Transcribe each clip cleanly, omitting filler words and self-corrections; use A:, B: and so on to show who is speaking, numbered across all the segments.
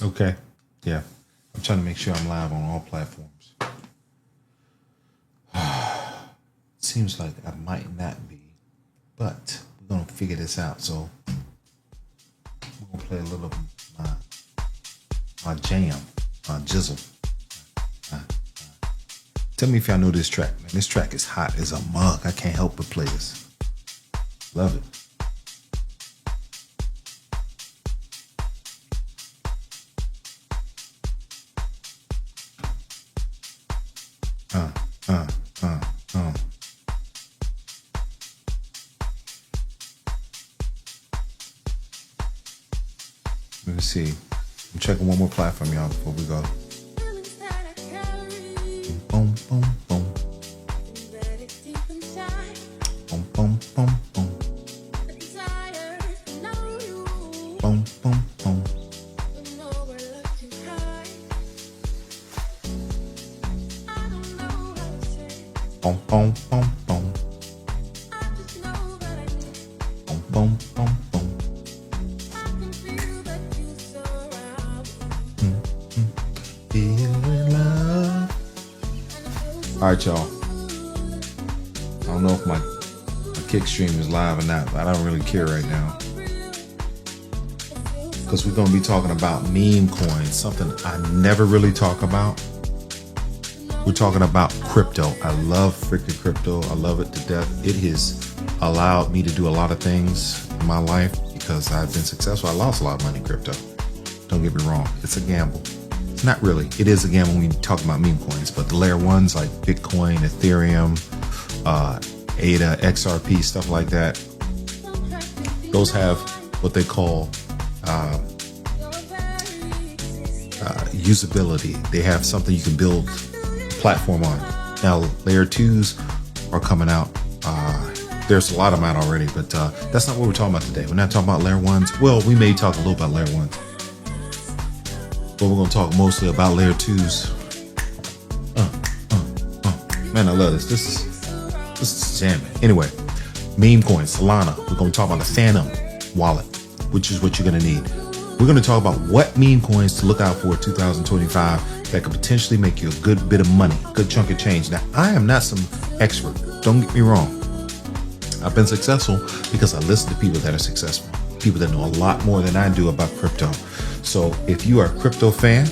A: Okay. Yeah. I'm trying to make sure I'm live on all platforms. Seems like I might not be, but we're going to figure this out. So we're going to play a little of my jam, my jizzle. Tell me if y'all know this track, man. This track is hot as a mug. I can't help but play this. Love it. Let me see. I'm checking one more platform, y'all, before we go. Boom, boom, boom. Boom, boom, boom, boom. Boom, boom, boom. Boom, boom, boom, boom. Boom, boom, boom, boom. Feeling love. All right, y'all. I don't know if my kick stream is live or not, but I don't really care right now. Because we're going to be talking about meme coins, something I never really talk about. We're talking about crypto. I love freaking crypto. I love it to death. It has allowed me to do a lot of things in my life because I've been successful. I lost a lot of money in crypto. Don't get me wrong. It's a gamble. It's not really. It is a gamble when we talk about meme coins, but the layer ones like Bitcoin, Ethereum, ADA, XRP, stuff like that, those have what they call usability. They have something you can build platform on. Now layer 2s are coming out. There's a lot of them out already, but that's not what we're talking about today. We're not talking about layer 1s. Well, we may talk a little about layer 1s, but we're going to talk mostly about layer 2s. Man, I love this. This is jamming. Anyway, meme coins, Solana. We're going to talk about the Phantom wallet, which is what you're going to need. We're going to talk about what meme coins to look out for 2025 that could potentially make you a good bit of money, good chunk of change. Now, I am not some expert. Don't get me wrong. I've been successful because I listen to people that are successful, people that know a lot more than I do about crypto. So if you are a crypto fan,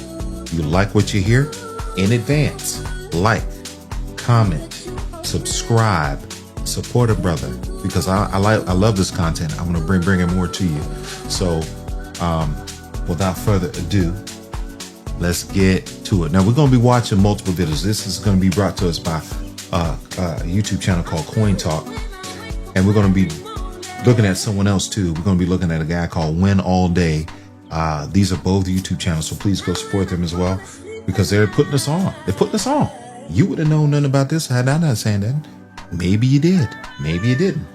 A: you like what you hear, in advance, like, comment, subscribe, support a brother, because I love this content. I'm going to bring it more to you. So without further ado, let's get to it. Now we're going to be watching multiple videos. This is going to be brought to us by a YouTube channel called Coin Talk, and we're going to be looking at someone else too. We're going to be looking at a guy called Win All Day. These are both YouTube channels, so please go support them as well, because they're putting us on. They're putting us on. You would have known nothing about this had I not saying that. Maybe you did, maybe you didn't.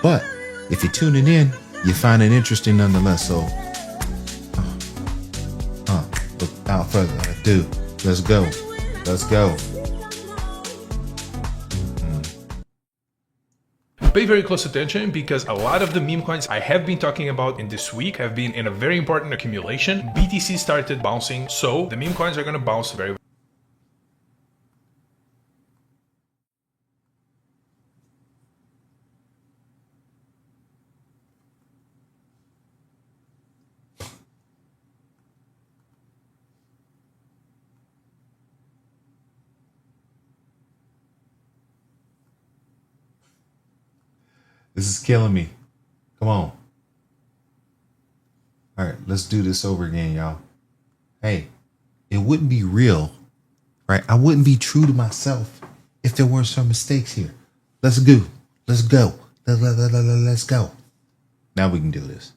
A: But if you're tuning in, you find it interesting nonetheless. So without further ado, let's go. Let's go.
B: Pay very close attention, because a lot of the meme coins I have been talking about in this week have been in a very important accumulation. BTC started bouncing, so the meme coins are going to bounce very.
A: This is killing me. Come on. All right, let's do this over again, y'all. Hey, it wouldn't be real, right? I wouldn't be true to myself if there weren't some mistakes here. Let's go. Let's go. Let's go. Now we can do this.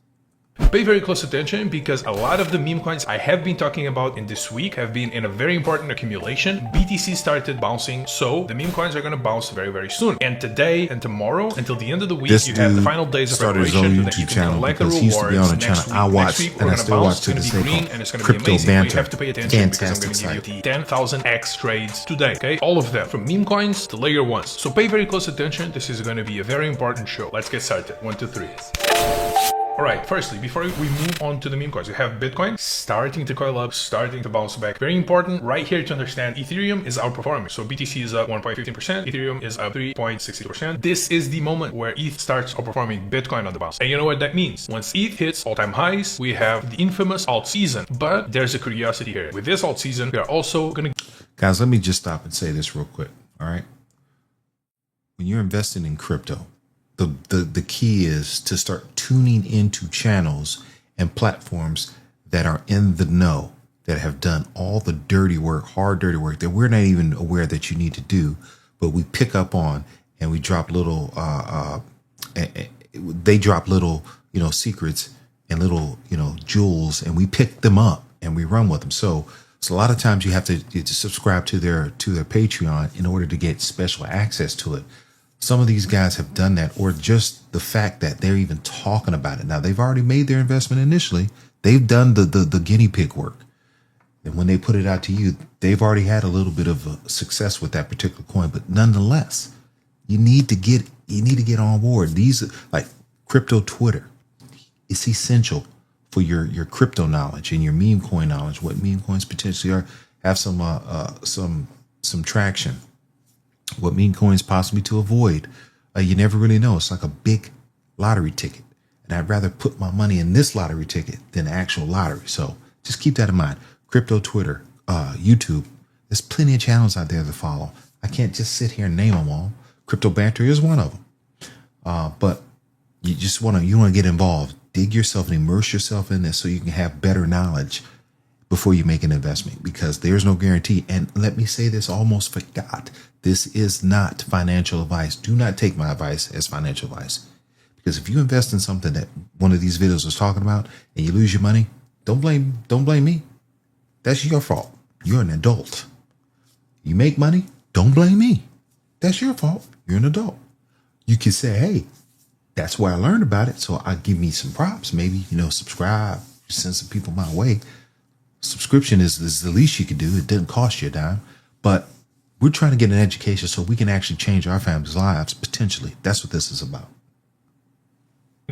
B: Pay very close attention, because a lot of the meme coins I have been talking about in this week have been in a very important accumulation. BTC started bouncing, so the meme coins are going to bounce very, very soon. And today and tomorrow, until the end of the week, you have the final days of preparation that you can collect the rewards. Next week, we're going to bounce. It's going to be green, and it's going to be amazing. But you have to pay attention, because I'm going to give you the 10,000x trades today, okay? All of them, from meme coins to layer ones. So pay very close attention. This is going to be a very important show. Let's get started. 1, 2, 3. All right, firstly, before we move on to the meme coins, we have Bitcoin starting to coil up, starting to bounce back. Very important right here to understand Ethereum is outperforming. So BTC is up 1.15%, Ethereum is up 3.62%. This is the moment where ETH starts outperforming Bitcoin on the bounce. And you know what that means? Once ETH hits all-time highs, we have the infamous alt season. But there's a curiosity here. With this alt season, we are also going to...
A: Guys, let me just stop and say this real quick, all right? When you're investing in crypto, the key is to start tuning into channels and platforms that are in the know, that have done all the dirty work, hard dirty work that we're not even aware that you need to do, but we pick up on and we drop little they drop little, secrets and little, jewels, and we pick them up and we run with them. So a lot of times you have to subscribe to their Patreon in order to get special access to it. Some of these guys have done that, or just the fact that they're even talking about it. Now, they've already made their investment initially. They've done the guinea pig work. And when they put it out to you, they've already had a little bit of success with that particular coin. But nonetheless, you need to get on board. These, like crypto Twitter, it's essential for your crypto knowledge and your meme coin knowledge. What meme coins potentially are, have some traction. What meme coins possibly to avoid. You never really know. It's like a big lottery ticket. And I'd rather put my money in this lottery ticket than actual lottery. So just keep that in mind. Crypto Twitter, YouTube. There's plenty of channels out there to follow. I can't just sit here and name them all. Crypto Banter is one of them. But you just want to get involved. Dig yourself and immerse yourself in this so you can have better knowledge before you make an investment, because there's no guarantee. And let me say this, almost forgot. This is not financial advice. Do not take my advice as financial advice, because if you invest in something that one of these videos was talking about and you lose your money, don't blame me. That's your fault. You're an adult. You make money, don't blame me. That's your fault. You're an adult. You can say, hey, that's where I learned about it, so I give me some props. Maybe, subscribe, send some people my way. Subscription is the least you can do. It doesn't cost you a dime. But we're trying to get an education so we can actually change our families' lives, potentially. That's what this is about.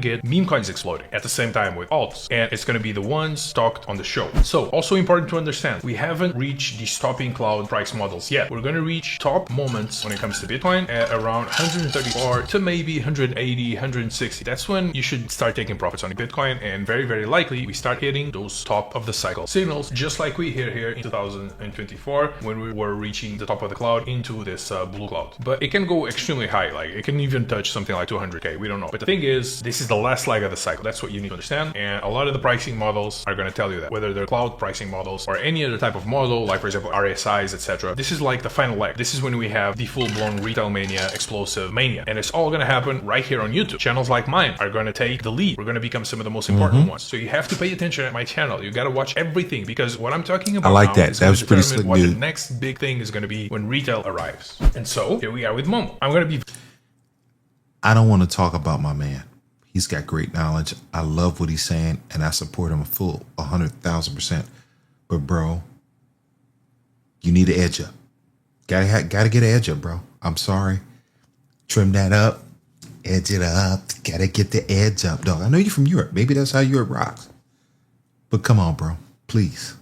B: Get meme coins exploding at the same time with alts, and it's going to be the ones talked on the show. So also important to understand, we haven't reached the stopping cloud price models yet. We're going to reach top moments when it comes to Bitcoin at around 134 to maybe 180, 160. That's when you should start taking profits on Bitcoin, and very, very likely we start hitting those top of the cycle signals, just like we hit here in 2024 when we were reaching the top of the cloud into this blue cloud. But it can go extremely high, like it can even touch something like 200K. We don't know. But the thing is, this is the last leg of the cycle. That's what you need to understand. And a lot of the pricing models are going to tell you that, whether they're cloud pricing models or any other type of model, like for example RSIs, etc. This is like the final leg. This is when we have the full-blown retail mania, explosive mania, and it's all going to happen right here on YouTube. Channels like mine are going to take the lead. We're going to become some of the most important ones. So you have to pay attention at my channel. You got to watch everything, because what I'm talking about,
A: I like
B: now
A: that.
B: Is
A: that was pretty slick,
B: what
A: dude.
B: The next big thing is going to be when retail arrives. And so here we are with Momo. I'm going to be...
A: I don't want to talk about my man. He's got great knowledge. I love what he's saying, and I support him 100,000%. But bro, you need an edge up. Gotta get an edge up, bro. I'm sorry. Trim that up, edge it up. Gotta get the edge up, dog. I know you're from Europe. Maybe that's how Europe rocks. But come on, bro. Please.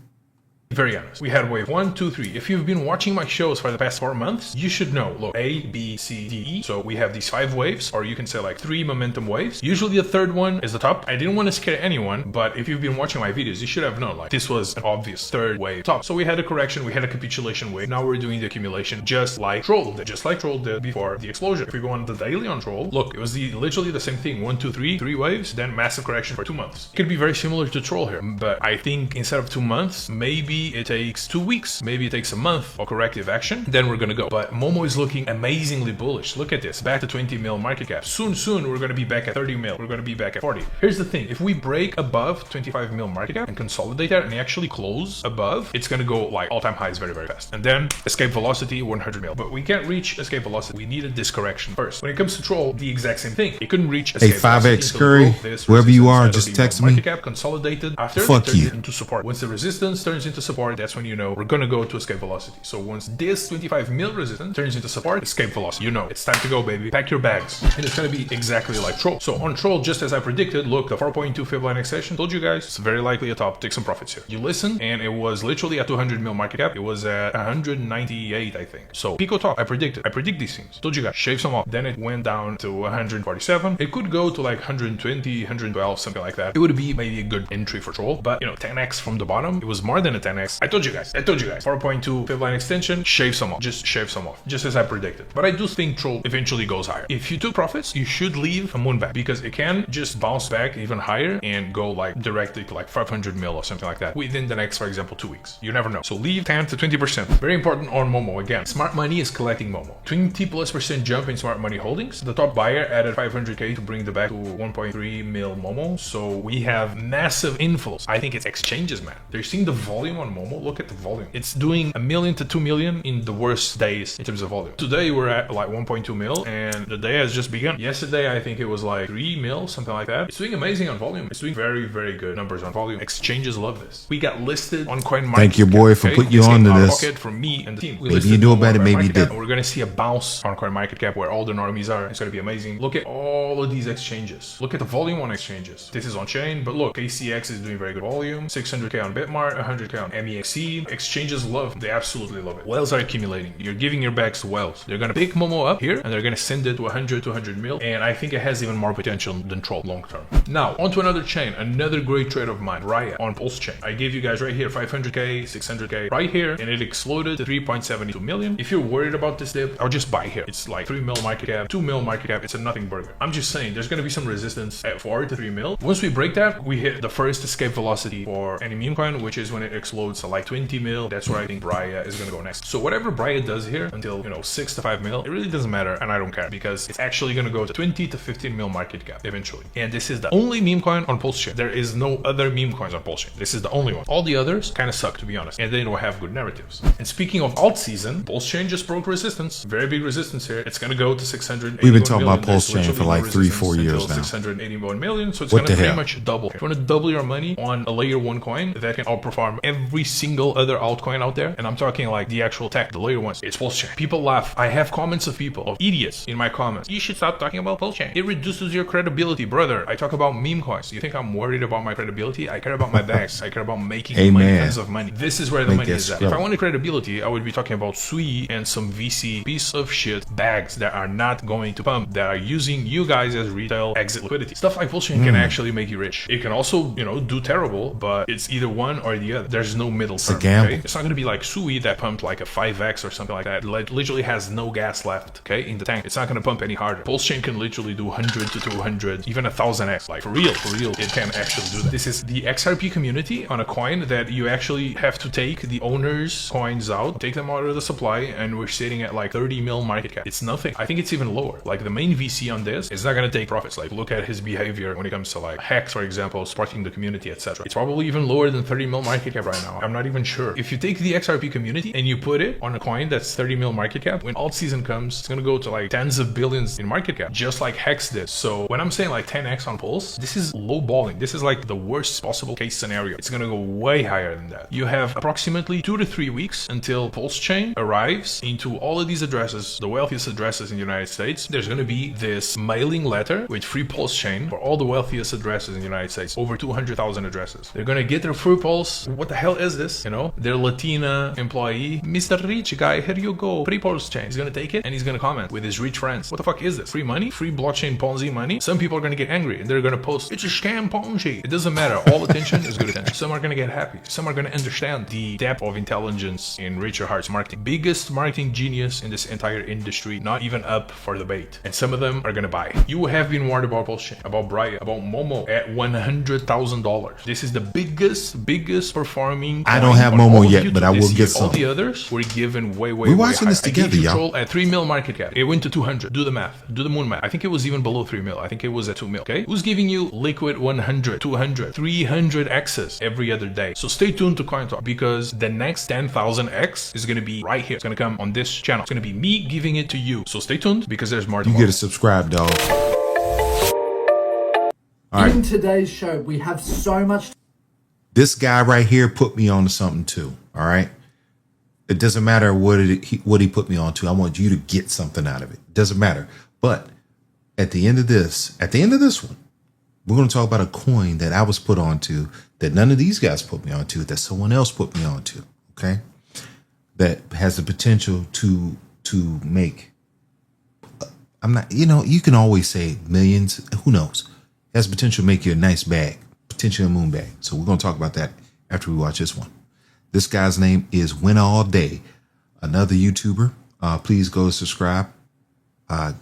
B: Very honest. We had wave 1, 2, 3. If you've been watching my shows for the past 4 months, you should know. Look, A, B, C, D, E. So we have these 5 waves, or you can say like 3 momentum waves. Usually the third one is the top. I didn't want to scare anyone, but if you've been watching my videos, you should have known like this was an obvious third wave top. So we had a correction, we had a capitulation wave. Now we're doing the accumulation, just like Troll did before the explosion. If we go on the daily on Troll, look, it was literally the same thing. 1, 2, 3, 3 waves, then massive correction for 2 months. It could be very similar to Troll here, but I think instead of 2 months, maybe it takes 2 weeks, maybe it takes a month of corrective action, then we're gonna go. But Momo is looking amazingly bullish. Look at this, back to 20 mil market cap. Soon we're gonna be back at 30 mil. We're gonna be back at 40. Here's the thing, if we break above 25 mil market cap and consolidate that and actually close above, it's gonna go like all-time highs very, very fast. And then escape velocity 100 mil. But we can't reach escape velocity. We needed this correction first. When it comes to Troll, the exact same thing. It couldn't reach escape velocity.
A: 5x Curry, wherever you are, just text me.
B: Market cap consolidated after
A: Fuck
B: it turned
A: you.
B: into support. Once the resistance turns into support, support, that's when you know we're gonna go to escape velocity. So once this 25 mil resistance turns into support, escape velocity, you know it's time to go, baby. Pack your bags. And it's gonna be exactly like Troll. So on Troll, just as I predicted, look, the 4.2 fib line extension, told you guys, it's very likely a top. Take some profits here. You listen, and it was literally at 200 mil market cap. It was at 198, I think. So Pico top, I predict these things. Told you guys, shave some off. Then it went down to 147. It could go to like 120, 112, something like that. It would be maybe a good entry for Troll, but you know, 10x from the bottom, it was more than a 10x. I told you guys, 4.2 fib line extension, shave some off, just shave some off, just as I predicted. But I do think Troll eventually goes higher. If you took profits, you should leave a moon back, because it can just bounce back even higher and go like directly to like 500 mil or something like that within the next, for example, 2 weeks. You never know. So leave 10 to 20%. Very important on Momo. Again, smart money is collecting Momo. 20+% jump in smart money holdings. The top buyer added 500k to bring the back to 1.3 mil Momo. So we have massive inflows. I think it's exchanges, man. They're seeing the volume on Momo. Look at the volume. It's doing 1 million to 2 million in the worst days in terms of volume. Today we're at like 1.2 mil, and the day has just begun. Yesterday I think it was like 3 mil, something like that. It's doing amazing on volume. It's doing very, very good numbers on volume. Exchanges love this. We got listed on Coin Mania.
A: Thank you, boy, for putting you on to this.
B: From me and the team.
A: Maybe you knew about it, maybe you didn't.
B: We're gonna see a bounce on CoinMarketCap where all the normies are. It's gonna be amazing. Look at all of these exchanges. Look at the volume on exchanges. This is on chain, but look, KCX is doing very good volume. 600k on Bitmart, 100k on MEXC. Exchanges love. They absolutely love it. Whales are accumulating. You're giving your bags to whales. They're gonna pick Momo up here and they're gonna send it to 100 to 100 mil. And I think it has even more potential than Troll long term. Now, onto another chain. Another great trade of mine, Raya on Pulse chain. I gave you guys right here 500k, 600k right here, and it exploded to 3.72 million. If you're worried about this dip, I'll just buy here. It's like 3 mil market cap, 2 mil market cap. It's a nothing burger. I'm just saying there's gonna be some resistance at 4 to 3 mil. Once we break that, we hit the first escape velocity for any meme coin, which is when it explodes to like 20 mil. That's where I think Braya is gonna go next. So whatever Braya does here until, you know, 6 to 5 mil, it really doesn't matter, and I don't care, because it's actually gonna go to 20 to 15 mil market cap eventually. And this is the only meme coin on Pulse chain. There is no other meme coins on Pulse chain. This is the only one. All the others kind of suck, to be honest, and they don't have good narratives. And speaking of alt season, Pulse chain just broke resistance. Very big resistance here. It's gonna go to 680.
A: We've been talking about Pulse chain for like 3-4 years now.
B: 681 million. So it's gonna pretty much double. If you want to double your money on a layer 1 coin that can outperform every single other altcoin out there, and I'm talking like the actual tech, the layer ones, it's Pulse chain. People laugh. I have comments of people, of idiots in my comments. You should stop talking about Pulse chain. It reduces your credibility, brother. I talk about meme coins. You think I'm worried about my credibility? I care about my bags. I care about making tons of money. This is where the money is at. If I wanted credibility, I would be talking about Sui and some VC piece of shit bags that are not going to pump, that are using you guys as retail exit liquidity. Stuff like Pulse chain can actually make you rich. It can also, you know, do terrible, but it's either one or the other. There's no middle term. Okay? It's not going to be like Sui that pumped like a 5x or something like that. It literally has no gas left, okay, in the tank. It's not going to pump any harder. Pulse chain can literally do 100 to 200, even 1000x. Like for real, it can actually do that. This is the XRP community on a coin that you actually have to take the owner's coins out, take them out of the supply, and we're sitting at like 30 mil market cap. It's nothing. I think it's even lower. Like the main VC on this is not going to take profits. Like look at his behavior when it comes to like Hex, for example, supporting the community, etc. It's probably even lower than 30 mil market cap right now. I'm not even sure. If you take the XRP community and you put it on a coin that's 30 mil market cap, when alt season comes, it's going to go to like tens of billions in market cap, just like Hex did. So when I'm saying like 10x on Pulse, this is low balling. This is like the worst possible case scenario. It's going to go way higher than that. You have approximately 2 to 3 weeks until Pulse chain arrives into all of these addresses, the wealthiest addresses in the United States. There's going to be this mailing letter with free Pulse chain for all the wealthiest addresses in the United States, over 200,000 addresses. They're going to get their free Pulse. What the hell is this? You know, their Latina employee, Mr. Rich Guy, here you go, free Pulse chain. He's going to take it and he's going to comment with his rich friends. What the fuck is this? Free money? Free blockchain Ponzi money? Some people are going to get angry and they're going to post, it's a scam Ponzi. It doesn't matter. All attention is good attention. Some are going to get happy. Some are going to understand the depth of intelligence in Richard Hart's marketing. Biggest marketing genius in this entire industry, not even up for debate. And some of them are going to buy. You have been warned about Pulse chain, about Braya, about Momo at $100,000. This is the biggest performing.
A: I don't have Momo yet, but I will get some.
B: All the others were given way
A: We're watching this together, y'all.
B: At 3 mil market cap, it went to 200. Do the math. Do the moon math. I think it was even below 3 mil. I think it was at 2 mil. Okay, who's giving you liquid 100, 200, 300 X's every other day? So stay tuned to Coin Talk, because the next 10,000 X is going to be right here. It's going to come on this channel. It's going to be me giving it to you. So stay tuned, because there's more.
A: You get to subscribe, dog.
C: In today's show, we have so much
A: This guy right here put me on to something too. All right. It doesn't matter what he put me on to. I want you to get something out of it. It doesn't matter. But at the end of this one, we're going to talk about a coin that I was put onto that none of these guys put me onto, that someone else put me onto. Okay. That has the potential to make, I'm not, you can always say millions. Who knows? It has potential to make you a nice bag, potentially a moon bag. So we're going to talk about that after we watch this one. This guy's name is Win All Day, another YouTuber. Please go subscribe.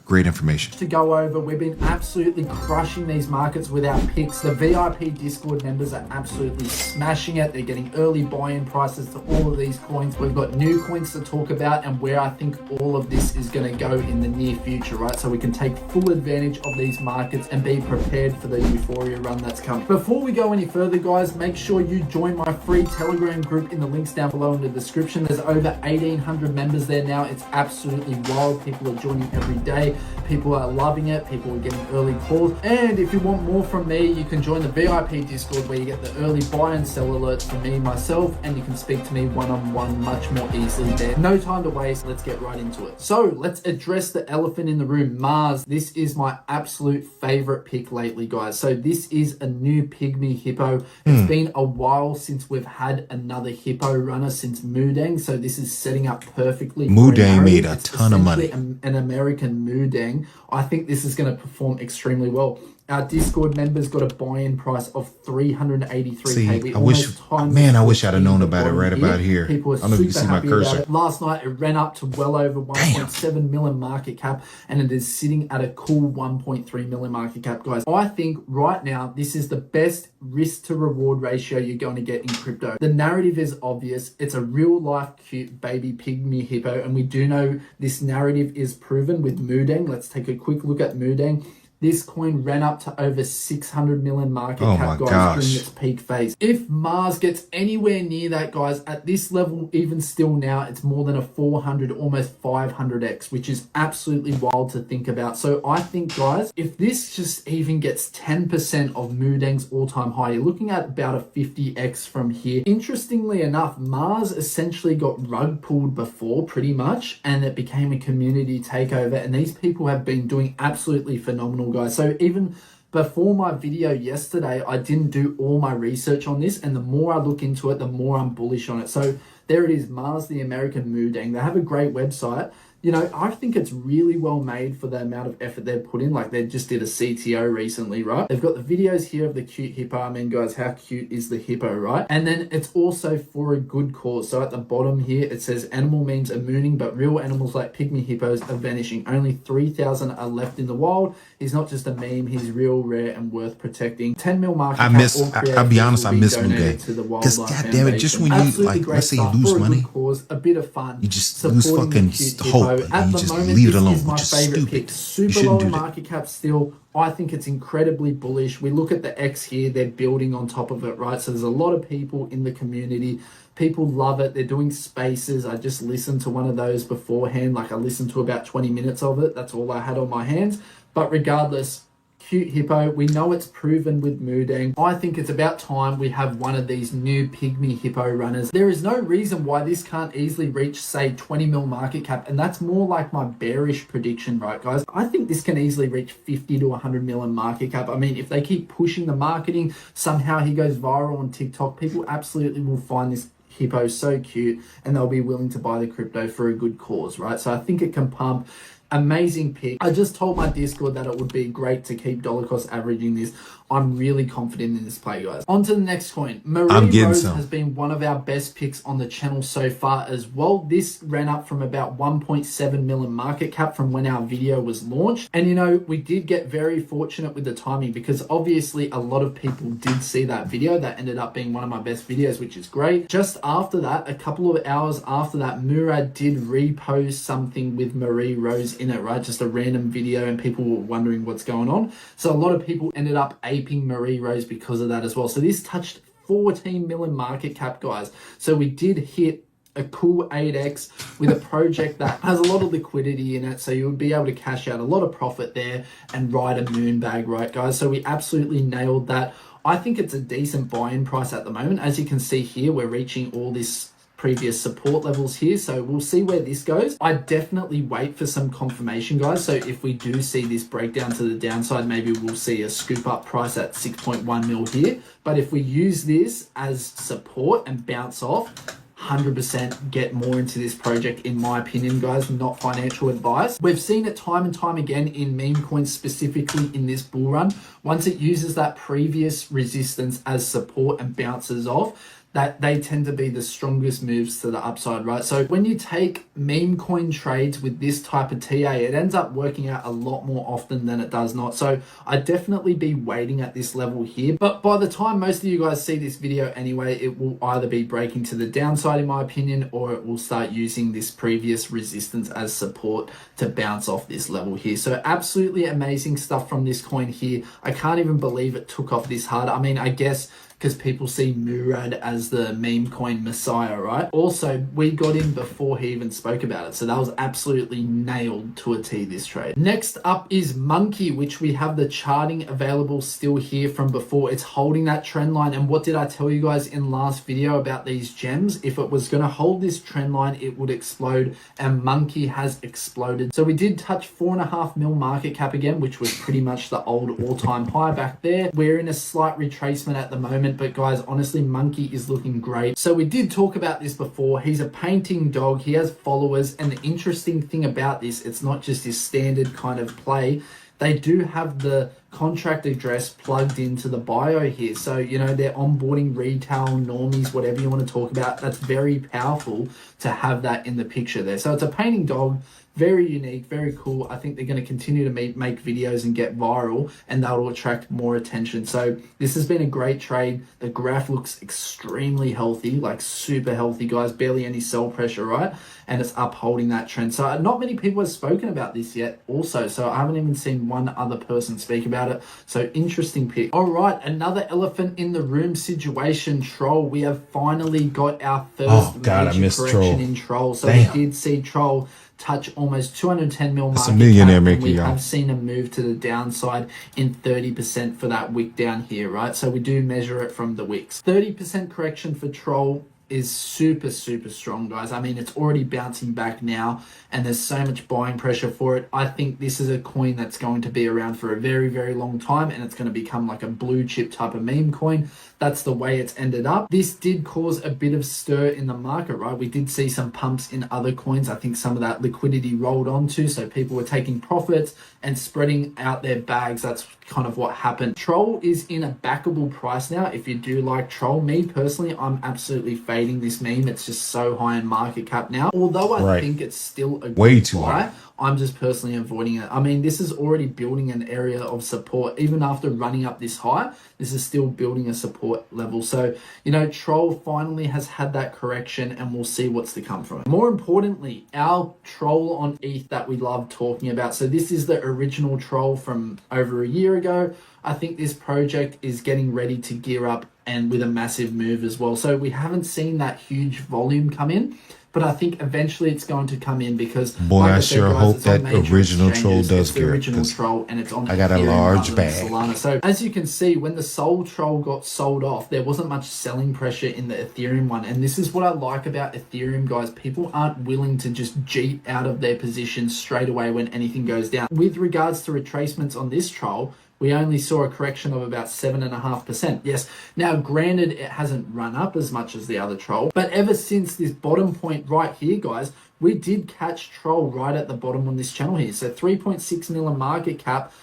A: Great information
C: to go over. We've been absolutely crushing these markets with our picks. The VIP Discord members are absolutely smashing it. They're getting early buy-in prices to all of these coins. We've got new coins to talk about and where I think all of this is going to go in the near future, right? So we can take full advantage of these markets and be prepared for the euphoria run that's coming. Before we go any further, guys, make sure you join my free Telegram group in the links down below in the description. There's over 1,800 members there now. It's absolutely wild. People are joining every day. People are loving it. People are getting early calls. And if you want more from me, you can join the VIP Discord where you get the early buy and sell alerts from me, myself, and you can speak to me one-on-one much more easily there. No time to waste. Let's get right into it. So let's address the elephant in the room, Mars. This is my absolute favorite pick lately, guys. So this is a new pygmy hippo. It's been a while since we've had another hippo runner since Moodang. So this is setting up perfectly.
A: Moodang made a ton of money.
C: An American Moodang. I think this is going to perform extremely well. Our Discord members got a buy-in price of 383K.
A: See, I wish I'd have known about it right about here.
C: People are
A: I don't know if you
C: super
A: see my
C: happy about
A: cursor.
C: it. Last night, it ran up to well over 1.7 million market cap, and it is sitting at a cool 1.3 million market cap, guys. I think right now, this is the best risk to reward ratio you're going to get in crypto. The narrative is obvious. It's a real-life cute baby pygmy hippo, and we do know this narrative is proven with Moodang. Let's take a quick look at Moodang. This coin ran up to over 600 million market cap, guys, during its peak phase. If Mars gets anywhere near that, guys, at this level, even still now, it's more than a 400, almost 500x, which is absolutely wild to think about. So I think, guys, if this just even gets 10% of Moodang's all-time high, you're looking at about a 50x from here. Interestingly enough, Mars essentially got rug pulled before, pretty much, and it became a community takeover, and these people have been doing absolutely phenomenal, guys. So even before my video yesterday, I didn't do all my research on this, and the more I look into it, the more I'm bullish on it. So there it is, Mars, the American Moodang. They have a great website. I think it's really well made for the amount of effort they've put in. Like, they just did a CTO recently, right? They've got the videos here of the cute hippo. I mean, guys, how cute is the hippo, right? And then it's also for a good cause. So at the bottom here, it says animal memes are mooning, but real animals like pygmy hippos are vanishing. Only 3,000 are left in the wild. He's not just a meme. He's real, rare, and worth protecting. 10 mil market cap.
A: I'll be honest, I miss Moodang. Because, goddamn it, just when you, like, let's say you lose money,
C: cause, a bit of fun,
A: you just lose fucking hope.
C: At
A: you
C: the
A: just
C: moment,
A: leave it
C: this
A: alone,
C: is my
A: which is
C: favorite
A: stupid.
C: pick. Super low market cap still. I think it's incredibly bullish. We look at the X here, they're building on top of it, right? So there's a lot of people in the community. People love it. They're doing spaces. I just listened to one of those beforehand. Like, I listened to about 20 minutes of it. That's all I had on my hands. But regardless, cute hippo. We know it's proven with Moodang. I think it's about time we have one of these new pygmy hippo runners. There is no reason why this can't easily reach, say, 20 mil market cap, and that's more like my bearish prediction, right, guys? I think this can easily reach 50 to 100 mil in market cap. I mean, if they keep pushing the marketing, somehow he goes viral on TikTok, people absolutely will find this hippo so cute, and they'll be willing to buy the crypto for a good cause, right? So I think it can pump. Amazing pick. I just told my Discord that it would be great to keep dollar cost averaging this. I'm really confident in this play, guys. On to the next coin. Marie Rose has been one of our best picks on the channel so far as well. This ran up from about 1.7 million market cap from when our video was launched. And we did get very fortunate with the timing, because obviously a lot of people did see that video. That ended up being one of my best videos, which is great. Just after that, a couple of hours after that, Murad did repost something with Marie Rose in it, right? Just a random video, and people were wondering what's going on. So a lot of people ended up aping Marie Rose because of that as well. So this touched 14 million market cap, guys. So we did hit a cool 8x with a project that has a lot of liquidity in it, so you would be able to cash out a lot of profit there and ride a moon bag, right, guys? So we absolutely nailed that. I think it's a decent buy-in price at the moment. As you can see here, we're reaching all this previous support levels here, so we'll see where this goes. I definitely wait for some confirmation, guys. So if we do see this breakdown to the downside, maybe we'll see a scoop up price at 6.1 mil here. But if we use this as support and bounce off, 100% get more into this project, in my opinion, guys, not financial advice. We've seen it time and time again in meme coins, specifically in this bull run. Once it uses that previous resistance as support and bounces off, that they tend to be the strongest moves to the upside, right? So when you take meme coin trades with this type of TA, it ends up working out a lot more often than it does not. So I'd definitely be waiting at this level here. But by the time most of you guys see this video anyway, it will either be breaking to the downside, in my opinion, or it will start using this previous resistance as support to bounce off this level here. So absolutely amazing stuff from this coin here. I can't even believe it took off this hard. I mean, I guess because people see Murad as the meme coin messiah, right? Also, we got in before he even spoke about it. So that was absolutely nailed to a T, this trade. Next up is Monkey, which we have the charting available still here from before. It's holding that trend line. And what did I tell you guys in last video about these gems? If it was going to hold this trend line, it would explode, and Monkey has exploded. So we did touch 4.5 mil market cap again, which was pretty much the old all-time high back there. We're in a slight retracement at the moment, but guys, honestly, Monkey is looking great. So we did talk about this before. He's a painting dog. He has followers. And the interesting thing about this, it's not just his standard kind of play. They do have the contract address plugged into the bio here. So, you know, they're onboarding retail normies, whatever you want to talk about. That's very powerful to have that in the picture there. So it's a painting dog. Very unique, very cool. I think they're going to continue to make videos and get viral, and that'll attract more attention. So this has been a great trade. The graph looks extremely healthy, like super healthy, guys. Barely any sell pressure, right? And it's upholding that trend. So not many people have spoken about this yet also. So I haven't even seen one other person speak about it. So interesting pick. All right, another elephant in the room situation, Troll. We have finally got our first major correction in Troll. So we did see Troll touch almost 210 mil market cap, and we have seen a move to the downside in 30% for that wick down here, right? So we do measure it from the wicks. 30% correction for Troll is super, super strong, guys. I mean, it's already bouncing back now, and there's so much buying pressure for it. I think this is a coin that's going to be around for a very, very long time, and it's going to become like a blue chip type of meme coin. That's the way it's ended up. This did cause a bit of stir in the market, right? We did see some pumps in other coins. I think some of that liquidity rolled onto, so people were taking profits and spreading out their bags. That's kind of what happened. Troll is in a backable price now. If you do like Troll, me personally, I'm absolutely fading this meme. It's just so high in market cap now. Although I think it's still a way too high, I'm just personally avoiding it. I mean, this is already building an area of support. Even after running up this high, this is still building a support level. So, you know, Troll finally has had that correction, and we'll see what's to come from it. More importantly, our Troll on ETH that we love talking about. So this is the original Troll from over a year ago. I think this project is getting ready to gear up, and with a massive move as well. So we haven't seen that huge volume come in, but I think eventually it's going to come in, because
A: boy, I sure hope that original Troll does gear up.
C: Troll, and it's on
A: I got a large bag.
C: Solana. So as you can see, when the Sol Troll got sold off, there wasn't much selling pressure in the Ethereum one. And this is what I like about Ethereum, guys. People aren't willing to just jeet out of their positions straight away when anything goes down. With regards to retracements on this Troll, we only saw a correction of about 7.5%. Yes, now granted, it hasn't run up as much as the other Troll, but ever since this bottom point right here, guys, we did catch Troll right at the bottom on this channel here. So 3.6 mil market cap,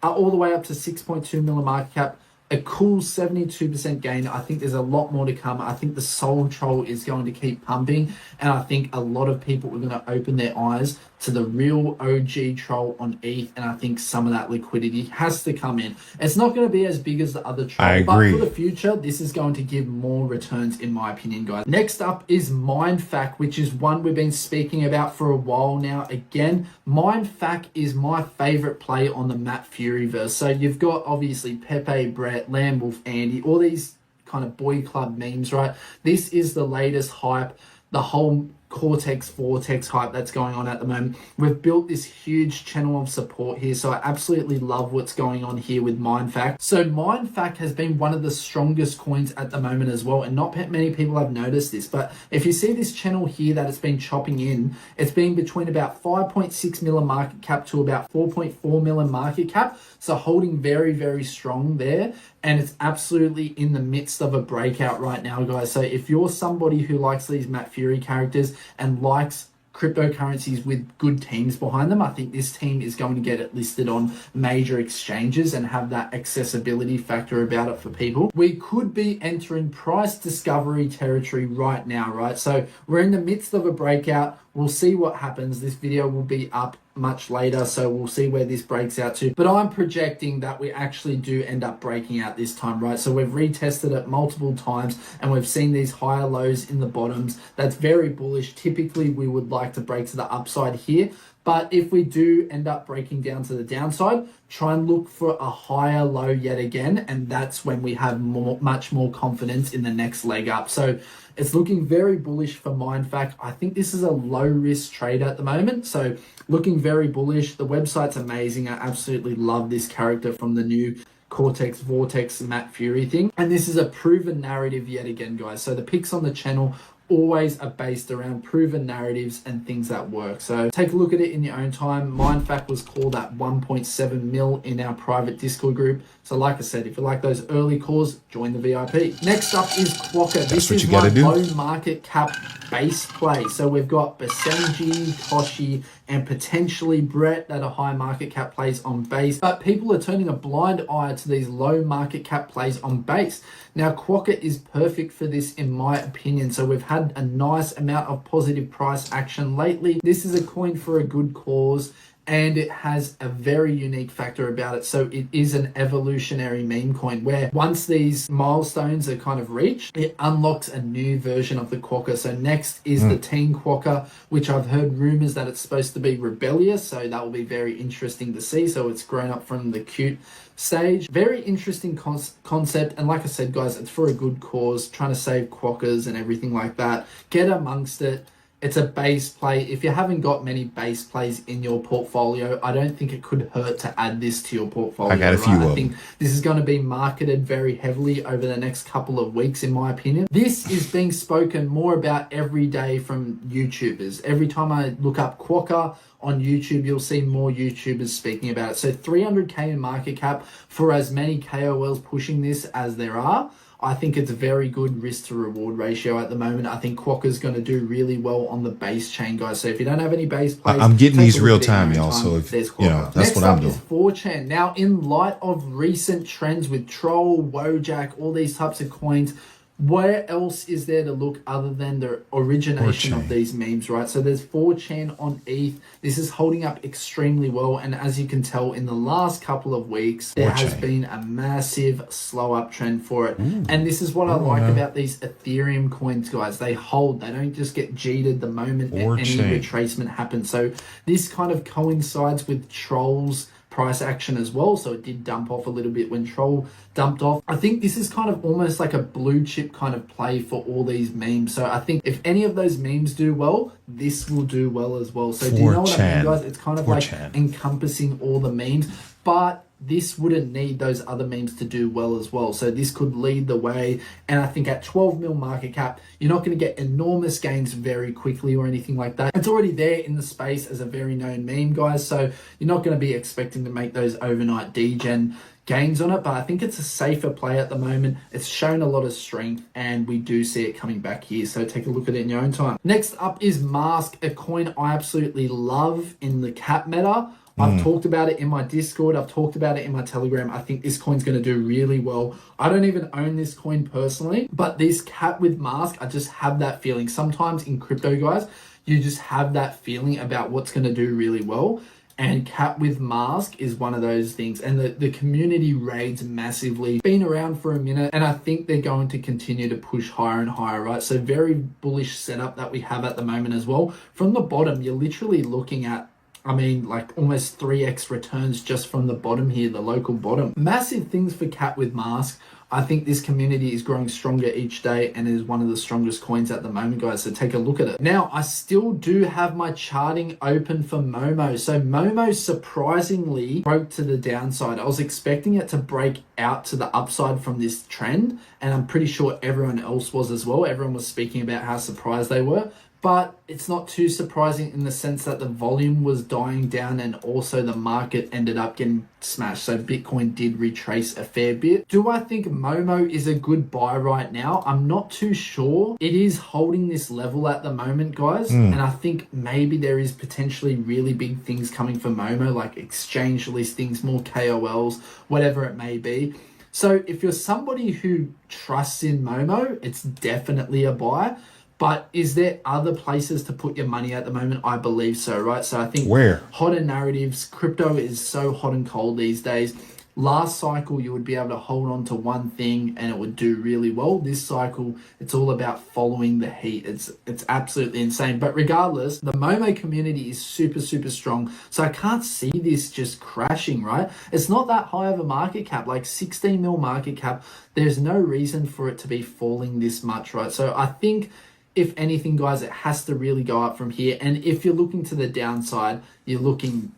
C: all the way up to 6.2 mil market cap. A cool 72% gain. I think there's a lot more to come. I think the Sol Troll is going to keep pumping, and I think a lot of people are going to open their eyes to the real OG Troll on ETH, and I think some of that liquidity has to come in. It's not going to be as big as the other Troll, but for the future, this is going to give more returns, in my opinion, guys. Next up is MindFact, which is one we've been speaking about for a while now. Again, MindFact is my favorite play on the Matt Fury verse. So you've got obviously Pepe, Brett, Lambwolf, Andy, all these kind of boy club memes, right? This is the latest hype. The whole Cortex Vortex hype that's going on at the moment. We've built this huge channel of support here, so I absolutely love what's going on here with MindFact. So MindFact has been one of the strongest coins at the moment as well, and not many people have noticed this, but if you see this channel here that it's been chopping in, it's been between about 5.6 million market cap to about 4.4 million market cap, so holding very, very strong there, and it's absolutely in the midst of a breakout right now, guys. So if you're somebody who likes these Matt Fury characters and likes cryptocurrencies with good teams behind them, I think this team is going to get it listed on major exchanges and have that accessibility factor about it for people. We could be entering price discovery territory right now, right? So we're in the midst of a breakout. We'll see what happens. This video will be up much later, so we'll see where this breaks out to. But I'm projecting that we actually do end up breaking out this time, right? So we've retested it multiple times and we've seen these higher lows in the bottoms. That's very bullish. Typically, we would like to break to the upside here. But if we do end up breaking down to the downside, try and look for a higher low yet again. And that's when we have much more confidence in the next leg up. So it's looking very bullish for MindFact. I think this is a low risk trade at the moment. So looking very bullish. The website's amazing. I absolutely love this character from the new Cortex Vortex Matt Fury thing. And this is a proven narrative yet again, guys. So the picks on the channel always are based around proven narratives and things that work. So take a look at it in your own time. MindFact was called at 1.7 mil in our private Discord group. So like I said, if you like those early calls, join the VIP. Next up is Quokka. This is my low market cap base play. So we've got Basenji, Toshi, and potentially Brett that are high market cap plays on base. But people are turning a blind eye to these low market cap plays on base. Now, Quokka is perfect for this in my opinion. So we've had a nice amount of positive price action lately. This is a coin for a good cause, and it has a very unique factor about it. So it is an evolutionary meme coin where once these milestones are kind of reached, it unlocks a new version of the Quokka. So next is the Teen Quokka, which I've heard rumors that it's supposed to be rebellious. So that will be very interesting to see. So it's grown up from the cute stage. Very interesting concept. And like I said, guys, it's for a good cause, trying to save quokkas and everything like that. Get amongst it. It's a base play. If you haven't got many base plays in your portfolio, I don't think it could hurt to add this to your portfolio.
A: I got a few.
C: I think this is going to be marketed very heavily over the next couple of weeks, in my opinion. This is being spoken more about every day from YouTubers. Every time I look up Quokka on YouTube, you'll see more YouTubers speaking about it. So 300K in market cap for as many KOLs pushing this as there are. I think it's a very good risk to reward ratio at the moment. I think Quokka's going to do really well on the base chain, guys. So if you don't have any base plays,
A: I'm getting these real time, y'all. So if you know, that's what I'm doing.
C: Next up is 4chan. Now, in light of recent trends with Troll, Wojak, all these types of coins, where else is there to look other than the origination of these memes, right? So there's 4chan on ETH. This is holding up extremely well. And as you can tell, in the last couple of weeks, there has been a massive slow uptrend for it. And this is what I like about these Ethereum coins, guys. They hold. They don't just get jeeted the moment any retracement happens. So this kind of coincides with Troll's price action as well. So it did dump off a little bit when Troll dumped off. I think this is kind of almost like a blue chip kind of play for all these memes. So I think if any of those memes do well, this will do well as well. So do you know what I mean, guys? It's kind of like encompassing all the memes, but this wouldn't need those other memes to do well as well. So this could lead the way. And I think at 12 mil market cap, you're not going to get enormous gains very quickly or anything like that. It's already there in the space as a very known meme, guys. So you're not going to be expecting to make those overnight degen gains on it, but I think it's a safer play at the moment. It's shown a lot of strength and we do see it coming back here. So take a look at it in your own time. Next up is Mask, a coin I absolutely love in the cap meta. I've talked about it in my Discord. I've talked about it in my Telegram. I think this coin's going to do really well. I don't even own this coin personally, but this cap with Mask, I just have that feeling. Sometimes in crypto, guys, you just have that feeling about what's going to do really well. And cap with Mask is one of those things. And the community raids massively. Been around for a minute, and I think they're going to continue to push higher and higher, right? So very bullish setup that we have at the moment as well. From the bottom, you're literally looking at, I mean, like almost 3x returns just from the bottom here, the local bottom. Massive things for cap with Mask. I think this community is growing stronger each day and is one of the strongest coins at the moment, guys. So take a look at it. Now, I still do have my charting open for Momo. So Momo surprisingly broke to the downside. I was expecting it to break out to the upside from this trend, and I'm pretty sure everyone else was as well. Everyone was speaking about how surprised they were. But it's not too surprising in the sense that the volume was dying down and also the market ended up getting smashed. So Bitcoin did retrace a fair bit. Do I think Momo is a good buy right now? I'm not too sure. It is holding this level at the moment, guys. And I think maybe there is potentially really big things coming for Momo, like exchange listings, more KOLs, whatever it may be. So if you're somebody who trusts in Momo, it's definitely a buy. But is there other places to put your money at the moment? I believe so, right? So I think hotter narratives, crypto is so hot and cold these days. Last cycle, you would be able to hold on to one thing and it would do really well. This cycle, it's all about following the heat. It's absolutely insane. But regardless, the Momo community is super, super strong. So I can't see this just crashing, right? It's not that high of a market cap, like 16 mil market cap. There's no reason for it to be falling this much, right? So I think, if anything, guys, it has to really go up from here. And if you're looking to the downside, you're looking,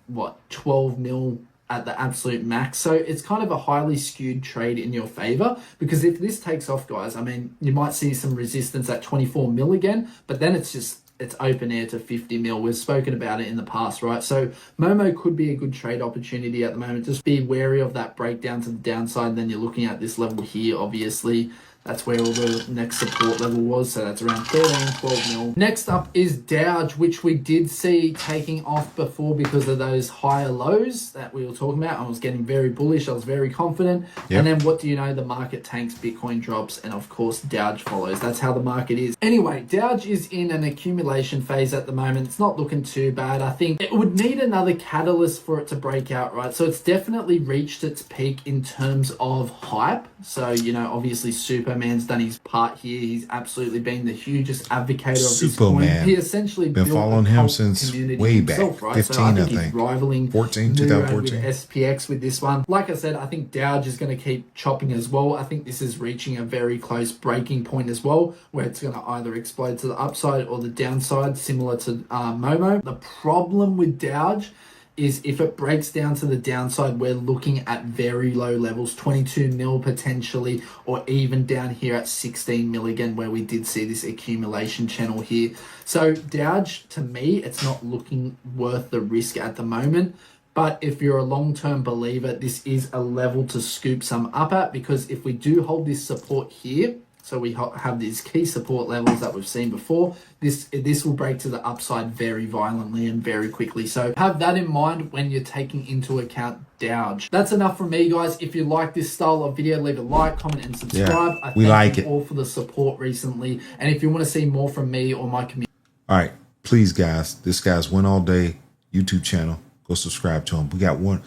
C: 12 mil at the absolute max. So it's kind of a highly skewed trade in your favor, because if this takes off, guys, I mean, you might see some resistance at 24 mil again, but then it's open air to 50 mil. We've spoken about it in the past, right? So Momo could be a good trade opportunity at the moment. Just be wary of that breakdown to the downside. And then you're looking at this level here, obviously. That's where all the next support level was. So that's around 13, 12 mil. Next up is DOGE, which we did see taking off before because of those higher lows that we were talking about. I was getting very bullish. I was very confident. Yep. And then what do you know? The market tanks, Bitcoin drops, and of course, DOGE follows. That's how the market is. Anyway, DOGE is in an accumulation phase at the moment. It's not looking too bad. I think it would need another catalyst for it to break out, right? So it's definitely reached its peak in terms of hype. So, you know, obviously Superman's done his part here. He's absolutely been the hugest advocator of this coin. He essentially
A: been following him since way back, himself, right? 15, so I think he's rivaling 2014 with SPX with this one. Like I said, I think DOGE is going to keep chopping as well. I think this is reaching a very close breaking point as well, where it's going to either explode to the upside or the downside, similar to Momo. The problem with DOGE is if it breaks down to the downside, we're looking at very low levels, 22 mil potentially, or even down here at 16 mil again, where we did see this accumulation channel here. So DOGE, to me, it's not looking worth the risk at the moment. But if you're a long-term believer, this is a level to scoop some up at, because if we do hold this support here, so we have these key support levels that we've seen before, this will break to the upside very violently and very quickly. So have that in mind when you're taking into account DOGE. That's enough from me, guys. If you like this style of video, leave a like, comment, and subscribe. Yeah, we like it
C: all for the support recently. And if you want to see more from me or my community.
A: All right, please, guys. This guy's Win All Day YouTube channel. Go subscribe to him. We got one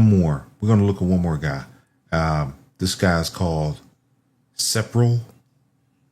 A: more. We're going to look at one more guy. This guy's called Sepral,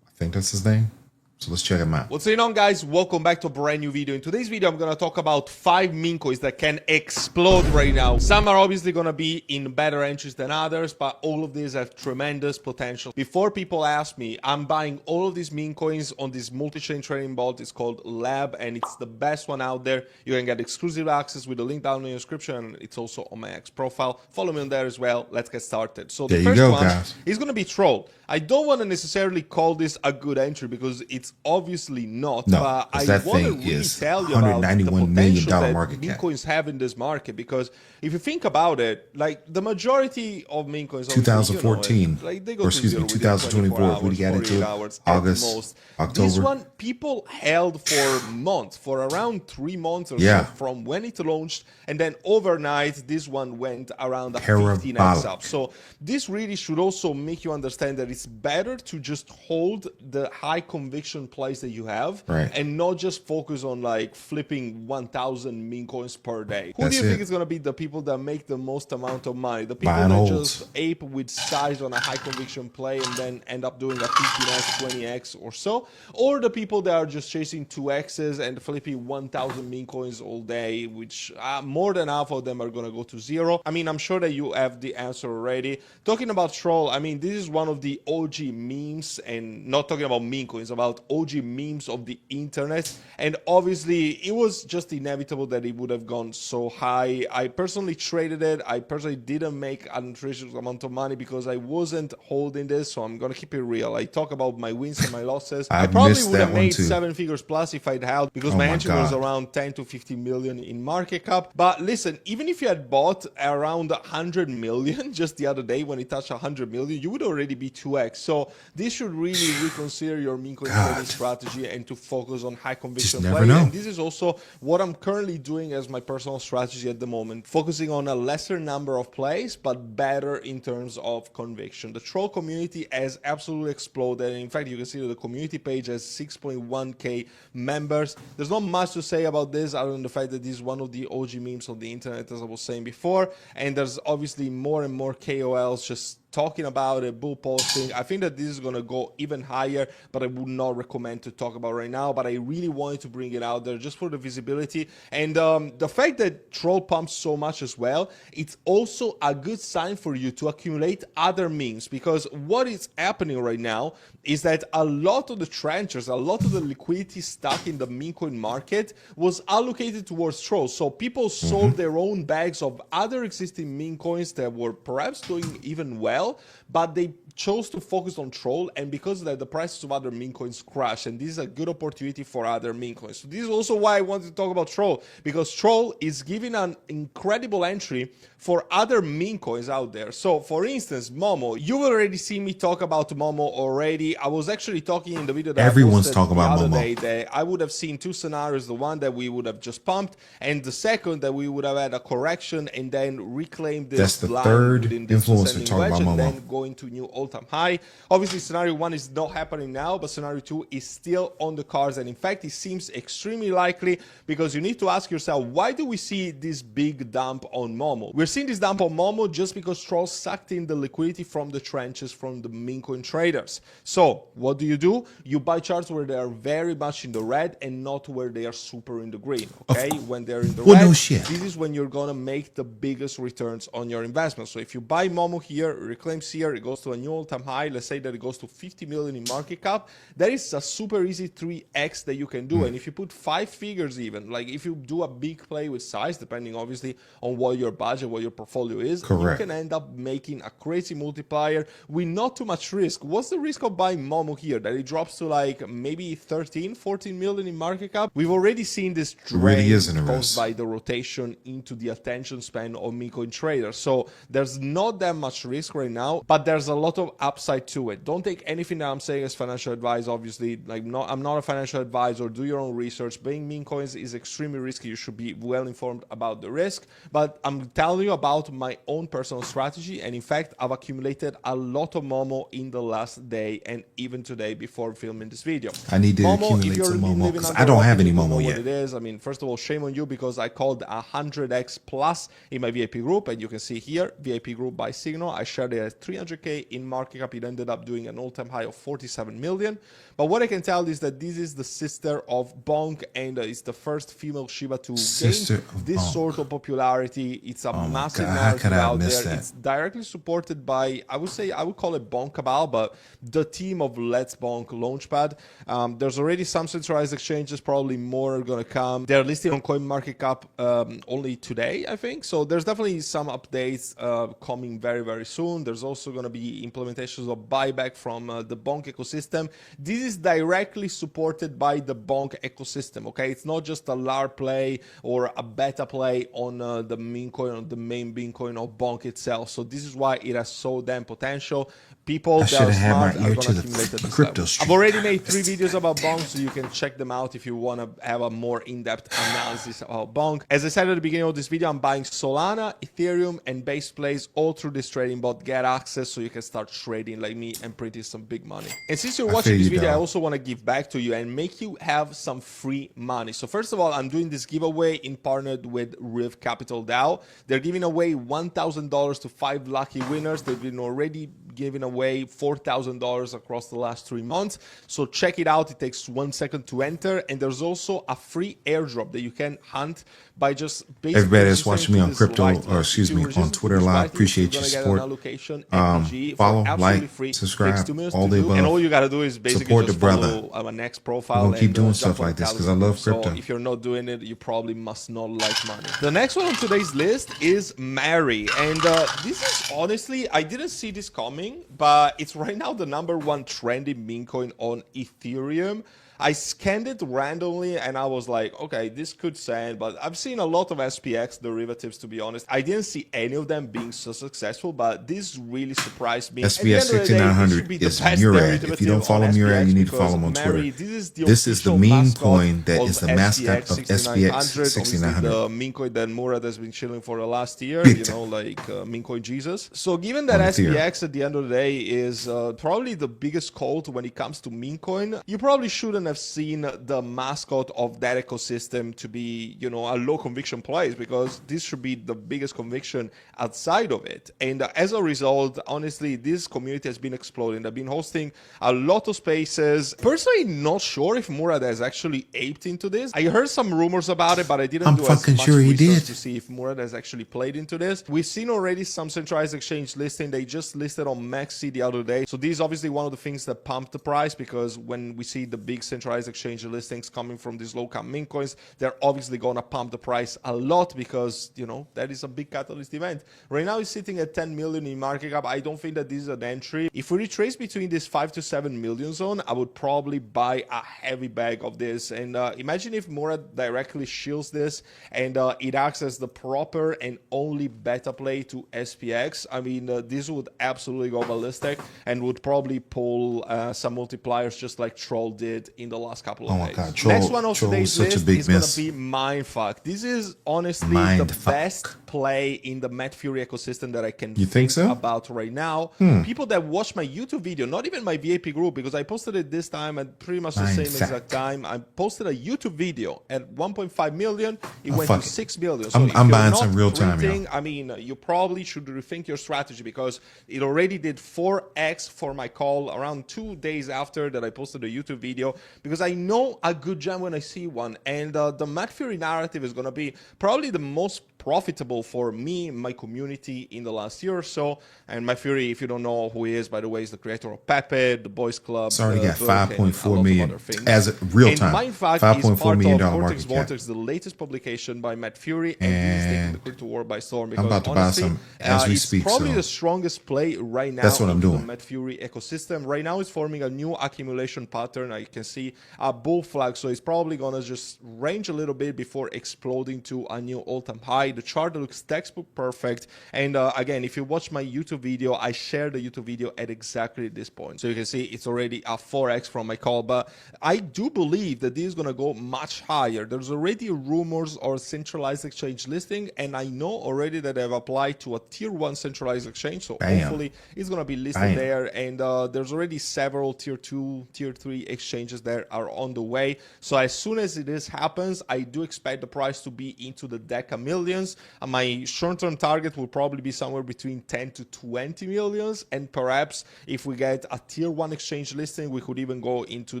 A: I think that's his name. So let's check him out.
D: What's going on, guys? Welcome back to a brand new video. In today's video, I'm going to talk about 5 meme coins that can explode right now. Some are obviously going to be in better entries than others, but all of these have tremendous potential. Before people ask me, I'm buying all of these meme coins on this multi-chain trading bot. It's called Lab, and it's the best one out there. You can get exclusive access with the link down in the description, and it's also on my X profile. Follow me on there as well. Let's get started. So the first one is going to be Troll. I don't want to necessarily call this a good entry because it's obviously not, but I want to really tell you about the potential that meme coins have in this market, because if you think about it, like the majority of meme coins,
A: 2014, like they go 2024, we got into it, August, October.
D: This one people held for months, for around 3 months or so from when it launched, and then overnight this one went around a 15x up. So this really should also make you understand that it's better to just hold the high conviction conviction plays that you have,
A: Right.
D: and not just focus on like flipping 1,000 meme coins per day. Who
A: That's
D: do you think
A: it.
D: is going to be the people that make the most amount of money? The people
A: Buy and
D: that
A: holds.
D: just ape with size on a high conviction play and then end up doing a 15x, 20x or so, or the people that are just chasing 2x's and flipping 1,000 meme coins all day, which more than half of them are going to go to zero. I mean, I'm sure that you have the answer already. Talking about troll, I mean, this is one of the OG memes, and not talking about meme coins, about OG memes of the internet. And obviously, it was just inevitable that it would have gone so high. I personally traded it. I personally didn't make an outrageous amount of money because I wasn't holding this, so I'm going to keep it real. I talk about my wins and my losses. I probably
A: missed
D: would
A: that
D: have
A: one
D: made
A: too.
D: 7 figures plus if I'd held, because
A: Oh
D: my
A: my
D: entry was
A: God.
D: around 10 to 15 million in market cap. But listen, even if you had bought around 100 million just the other day when it touched 100 million, you would already be 2x. So this should really reconsider your meme coin trading strategy and to focus on high conviction
A: never
D: play.
A: know.
D: And this is also what I'm currently doing as my personal strategy at the moment, focusing on a lesser number of plays, but better in terms of conviction. The troll community has absolutely exploded. And in fact, you can see that the community page has 6.1k members. There's not much to say about this other than the fact that this is one of the OG memes on the internet, as I was saying before. And there's obviously more and more KOLs just talking about it, bull posting. I think that this is going to go even higher, but I would not recommend to talk about right now. But I really wanted to bring it out there just for the visibility. And the fact that troll pumps so much as well, it's also a good sign for you to accumulate other memes, because what is happening right now is that a lot of the trenches, a lot of the liquidity stuck in the meme coin market was allocated towards trolls. So people sold their own bags of other existing meme coins that were perhaps doing even well, but they chose to focus on troll, and because of that, the prices of other meme coins crash, and this is a good opportunity for other meme coins. So this is also why I wanted to talk about troll, because troll is giving an incredible entry for other meme coins out there. So for instance, Momo, you've already seen me talk about Momo already. I was actually talking in the video that
A: Everyone's
D: I posted
A: talking about
D: the other
A: Momo.
D: day that I would have seen two scenarios: the one that we would have just pumped, and the second that we would have had a correction and then reclaimed this
A: That's the
D: line
A: third
D: within this
A: influencer
D: descending
A: talking
D: wedge
A: about
D: and
A: Momo.
D: then going to new all-time high. Obviously, scenario 1 is not happening now, but scenario 2 is still on the cards, and in fact, it seems extremely likely, because you need to ask yourself, why do we see this big dump on Momo? We're seeing this dump on Momo just because trolls sucked in the liquidity from the trenches from the meme coin traders. So what do? You buy charts where they are very much in the red and not where they are super in the green. Okay, when they're in the
A: Well,
D: red,
A: no shit.
D: this is when you're gonna make the biggest returns on your investment. So if you buy Momo here, reclaims here, it goes to a new all-time high. Let's say that it goes to 50 million in market cap. That is a super easy 3x that you can do. And if you put 5 figures, even like if you do a big play with size, depending obviously on what your budget, what your portfolio is,
A: Correct.
D: you can end up making a crazy multiplier with not too much risk. What's the risk of buying Momo here? That it drops to like maybe 13, 14 million in market cap? We've already seen this
A: really
D: drain
A: isn't a
D: caused
A: risk.
D: by the rotation into the attention span of meme coin traders. So there's not that much risk right now, but there's a lot of upside to it. Don't take anything that I'm saying as financial advice. Obviously, like I'm not a financial advisor. Do your own research. Buying meme coins is extremely risky. You should be well informed about the risk. But I'm telling you about my own personal strategy, and in fact, I've accumulated a lot of Momo in the last day and even today before filming this video.
A: I need to
D: Momo,
A: accumulate
D: if you're
A: some
D: living
A: Momo,
D: under
A: 'cause
D: a
A: I don't
D: rock,
A: have
D: you
A: any
D: don't know
A: Momo
D: what
A: yet.
D: it is. I mean, first of all, shame on you, because I called 100x plus in my VIP group, and you can see here, VIP group by Signal. I shared it at 300k in market cap. It ended up doing an all-time high of 47 million. But what I can tell is that this is the sister of Bonk, and it's the first female Shiba to
A: Sister
D: gain
A: of
D: this
A: Bonk.
D: sort of popularity. It's a
A: my
D: massive
A: God, how
D: narrative
A: could I have
D: out
A: missed
D: there.
A: that?
D: It's directly supported by, I would call it Bonk Cabal, but the team of Let's Bonk Launchpad. There's already some centralized exchanges, probably more are going to come. They're listed on Coin Market Cap only today, I think. So there's definitely some updates coming very, very soon. There's also going to be implementations of buyback from the Bonk ecosystem. This is directly supported by the Bonk ecosystem, okay? It's not just a LAR play or a beta play on the meme coin, on the main meme coin of Bonk itself. So this is why it has so damn potential. People that
A: shoulda
D: are
A: had my
D: smart are
A: ear
D: going
A: to
D: to
A: the
D: accumulate at this
A: crypto
D: level.
A: street.
D: I've already made 3 videos about Bonk, so you can check them out if you want to have a more in-depth analysis about Bonk. As I said at the beginning of this video, I'm buying Solana, Ethereum, and base plays all through this trading bot. Get access so you can start trading like me and printing some big money. And since you're
A: I
D: watching
A: feel
D: this
A: you,
D: video, I
A: dog.
D: also want to give back to you and make you have some free money. So first of all, I'm doing this giveaway in partnered with Riv Capital DAO. They're giving away $1,000 to 5 lucky winners. They've been already giving away $4,000 across the last 3 months. So check it out. It takes 1 second to enter. And there's also a free airdrop that you can hunt by just basically
A: Everybody that's watching me on
D: registering to
A: crypto,
D: this whitelist.
A: or excuse
D: If
A: me,
D: you
A: on
D: register
A: Twitter
D: to this
A: Live,
D: whitelist,
A: appreciate
D: you're
A: your
D: gonna get an
A: support.
D: allocation MPG for
A: Follow,
D: absolutely
A: like,
D: free.
A: subscribe,
D: Takes 2 minutes
A: all
D: to
A: the
D: do. And
A: above.
D: all you gotta do is basically
A: Support
D: just
A: the brother.
D: follow our next profile.
A: We're gonna keep
D: and,
A: doing
D: jump
A: stuff
D: on
A: like this because I
D: Telegram.
A: love crypto.
D: So if you're not doing it, you probably must not like money. The next one on today's list is Mary. And this is honestly, I didn't see this coming, but it's right now the #1 trending meme coin on Ethereum. I scanned it randomly and I was like, okay, this could send, but I've seen a lot of SPX derivatives, to be honest. I didn't see any of them being so successful, but this really surprised me.
A: SPX 6900 is Murad. If you don't follow Murad, you need to follow him on Twitter. This is the meme coin that is the mascot of SPX 6900.
D: The meme coin that Murad has been chilling for the last year, you know, like meme coin Jesus. So given that SPX at the end of the day is probably the biggest cult when it comes to meme coin, you probably shouldn't have seen the mascot of that ecosystem to be, you know, a low conviction place, because this should be the biggest conviction outside of it. And as a result, honestly, this community has been exploding. They've been hosting a lot of spaces. Personally, not sure if Murad has actually aped into this. I heard some rumors about it, but I didn't do as much research to see if Murad has actually played into this. We've seen already some centralized exchange listing. They just listed on Maxi the other day. So this is obviously one of the things that pumped the price, because when we see the big centralized exchange listings coming from these low-cap meme coins, they're obviously going to pump the price a lot, because, you know, that is a big catalyst event. Right now it's sitting at 10 million in market cap. I don't think that this is an entry. If we retrace between this 5 to 7 million zone, I would probably buy a heavy bag of this. And imagine if Murad directly shields this and it acts as the proper and only beta play to SPX. I mean, this would absolutely go ballistic and would probably pull some multipliers just like Troll did in the last couple of days.
A: God,
D: Next one on today's list is going to be Mindfuck. This is honestly the best play in the Matt Fury ecosystem that I can think about right now. People that watch my YouTube video, not even my VIP group, because I posted it this time at pretty much the same exact time. I posted a YouTube video at 1.5 million. It went to 6 million. So
A: I'm buying some real time.
D: I mean, you probably should rethink your strategy, because it already did 4x for my call around 2 days after that I posted a YouTube video, because I know a good gem when I see one. And the Matt Fury narrative is going to be probably the most profitable for me, my community in the last year or so. And Matt Fury, if you don't know who he is, by the way, is the creator of Pepe, the Boys Club.
A: It's already got 5.4 million as a real time. $5.4 million market cap.
D: Vortex, the latest publication by Matt Fury, and he's taking the crypto war by storm. Because
A: I'm about to
D: honestly,
A: buy some as we speak.
D: It's probably the strongest play right now.
A: That's what I'm doing.
D: The Matt Fury ecosystem right now is forming a new accumulation pattern. I can see a bull flag, so it's probably gonna just range a little bit before exploding to a new all-time high. The chart looks textbook perfect. And again, if you watch my YouTube video, I shared the YouTube video at exactly this point. So you can see it's already a 4x from my call. But I do believe that this is going to go much higher. There's already rumors or centralized exchange listing. And I know already that I've applied to a tier 1 centralized exchange. So hopefully it's going to be listed there. And there's already several tier 2, tier 3 exchanges that are on the way. So as soon as this happens, I do expect the price to be into the deca millions. My short-term target will probably be somewhere between 10 to 20 millions, and perhaps if we get a tier 1 exchange listing, we could even go into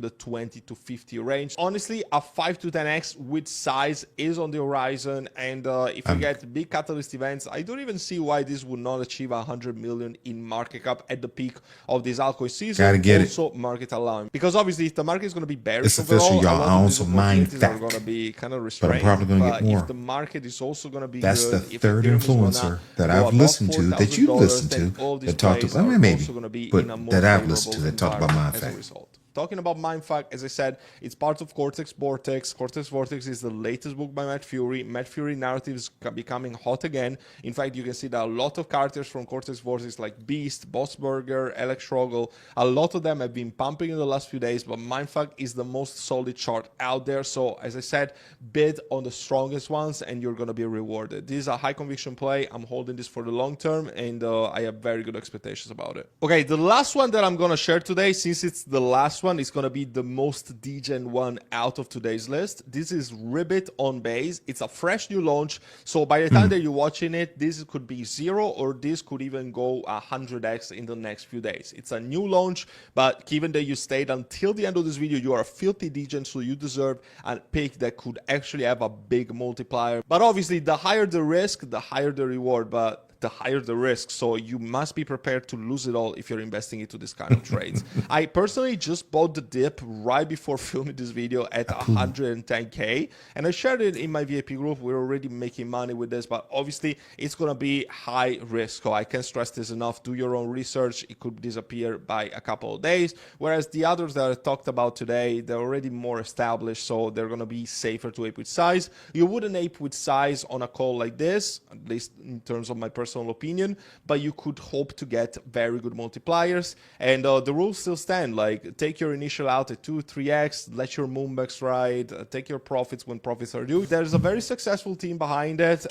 D: the 20 to 50 range. Honestly, a 5 to 10x with size is on the horizon, and if we get big catalyst events, I don't even see why this would not achieve 100 million in market cap at the peak of this altcoin season.
A: Gotta get
D: also market allowing, because obviously if the market is going to be bearish
A: it's official,
D: overall,
A: y'all. I own some Mindfuck,
D: are going to be kind of restrained.
A: But I'm probably going to get more.
D: If the market is also going to be
A: that's
D: good,
A: the third influencer that I've listened to, that you listened to, that talked about, maybe, but that I've listened to that talked about Mindfuck.
D: Talking about Mindfuck, as I said, it's part of Cortex Vortex. Cortex Vortex is the latest book by Matt Fury. Matt Fury narratives becoming hot again. In fact, you can see that a lot of characters from Cortex Vortex like Beast, Boss Burger, Alex Rogel, a lot of them have been pumping in the last few days, but Mindfuck is the most solid chart out there. So as I said, bid on the strongest ones and you're going to be rewarded. This is a high conviction play. I'm holding this for the long term, and I have very good expectations about it. Okay, the last one that I'm going to share today, since it's the last one, is going to be the most degen one out of today's list. This is Ribbit on Base. It's a fresh new launch, so by the time that you're watching it, this could be 0 or this could even go 100x in the next few days. It's a new launch, but given that you stayed until the end of this video, you are a filthy degen, so you deserve a pick that could actually have a big multiplier. But obviously, the higher the risk, the higher the reward, but the higher the risk, so you must be prepared to lose it all if you're investing into this kind of trades. I personally just bought the dip right before filming this video at 110k, and I shared it in my VIP group. We're already making money with this, but obviously it's gonna be high risk, so I can't stress this enough. Do your own research. It could disappear by a couple of days, whereas the others that I talked about today, they're already more established, so they're gonna be safer to ape with size. You wouldn't ape with size on a call like this, at least in terms of my personal opinion, but you could hope to get very good multipliers, and the rules still stand. Like, take your initial out at 2-3x, let your moonbacks ride, take your profits when profits are due. There's a very successful team behind it.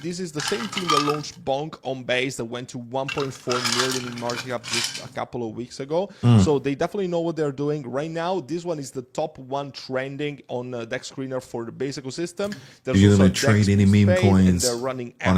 D: This is the same team that launched Bonk on Base that went to 1.4 million in market cap just a couple of weeks ago, so they definitely know what they're doing. Right now, this one is the top one trending on Dex Screener for the base ecosystem.
A: If you're going to trade any meme coins
D: on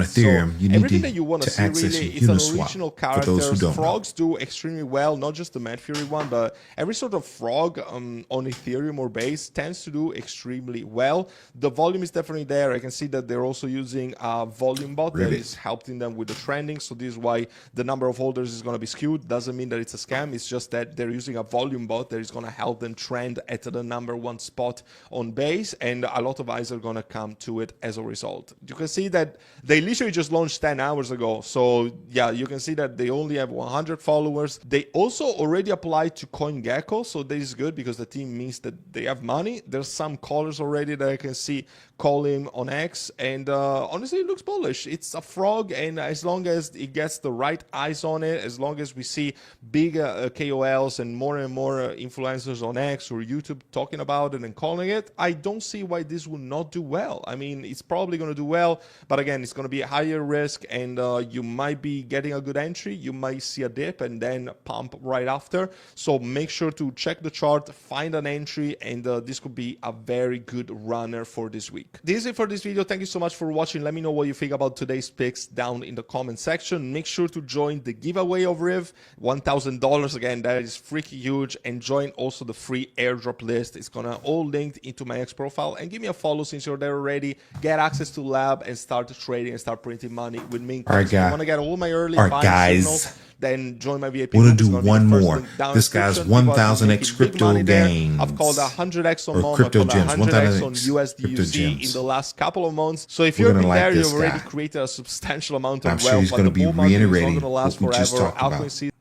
A: Ethereum, you need
D: to see
A: access
D: really,
A: your
D: it's an
A: Uniswap,
D: original
A: for
D: character.
A: those who don't
D: Frogs do extremely well, not just the Mad Fury one, but every sort of frog on Ethereum or Base tends to do extremely well. The volume is definitely there. I can see that they're also using a volume bot that is helping them with the trending, so this is why the number of holders is going to be skewed. Doesn't mean that it's a scam, it's just that they're using a volume bot that is going to help them trend at the #1 spot on Base, and a lot of eyes are going to come to it as a result. You can see that they literally just launched 10 hours ago, so yeah, you can see that they only have 100 followers. They also already applied to CoinGecko, so this is good because the team means that they have money. There's some callers already that I can see call him on X, and honestly, it looks bullish. It's a frog, and as long as it gets the right eyes on it, as long as we see big KOLs and more influencers on X or YouTube talking about it and calling it, I don't see why this will not do well. I mean, it's probably going to do well, but again, it's going to be a higher risk, and you might be getting a good entry, you might see a dip and then pump right after. So make sure to check the chart, find an entry, and this could be a very good runner for this week. This is it for this video. Thank you so much for watching. Let me know what you think about today's picks down in the comment section. Make sure to join the giveaway of Riv, $1,000. Again, that is freaking huge. And join also the free airdrop list. It's gonna all linked into my X profile, and give me a follow since you're there already. Get access to lab and start trading and start printing money with me.
A: All right, guys.
D: I want to get all my early
A: guys.
D: Then join my VIP.
A: We're gonna do one more. This guy's 1000x crypto gains.
D: I've called 100x on
A: or crypto gems,
D: 100x on
A: 1000x crypto
D: USDUC
A: gems
D: in the last couple of months. So if
A: We're
D: you've
A: gonna
D: been
A: like
D: there,
A: this
D: you've already
A: guy.
D: created a substantial amount of
A: I'm sure
D: wealth.
A: he's
D: But
A: gonna
D: the
A: be
D: bull market is not
A: reiterating
D: going to last
A: what we just
D: forever.
A: talked about.
D: Altcoins season.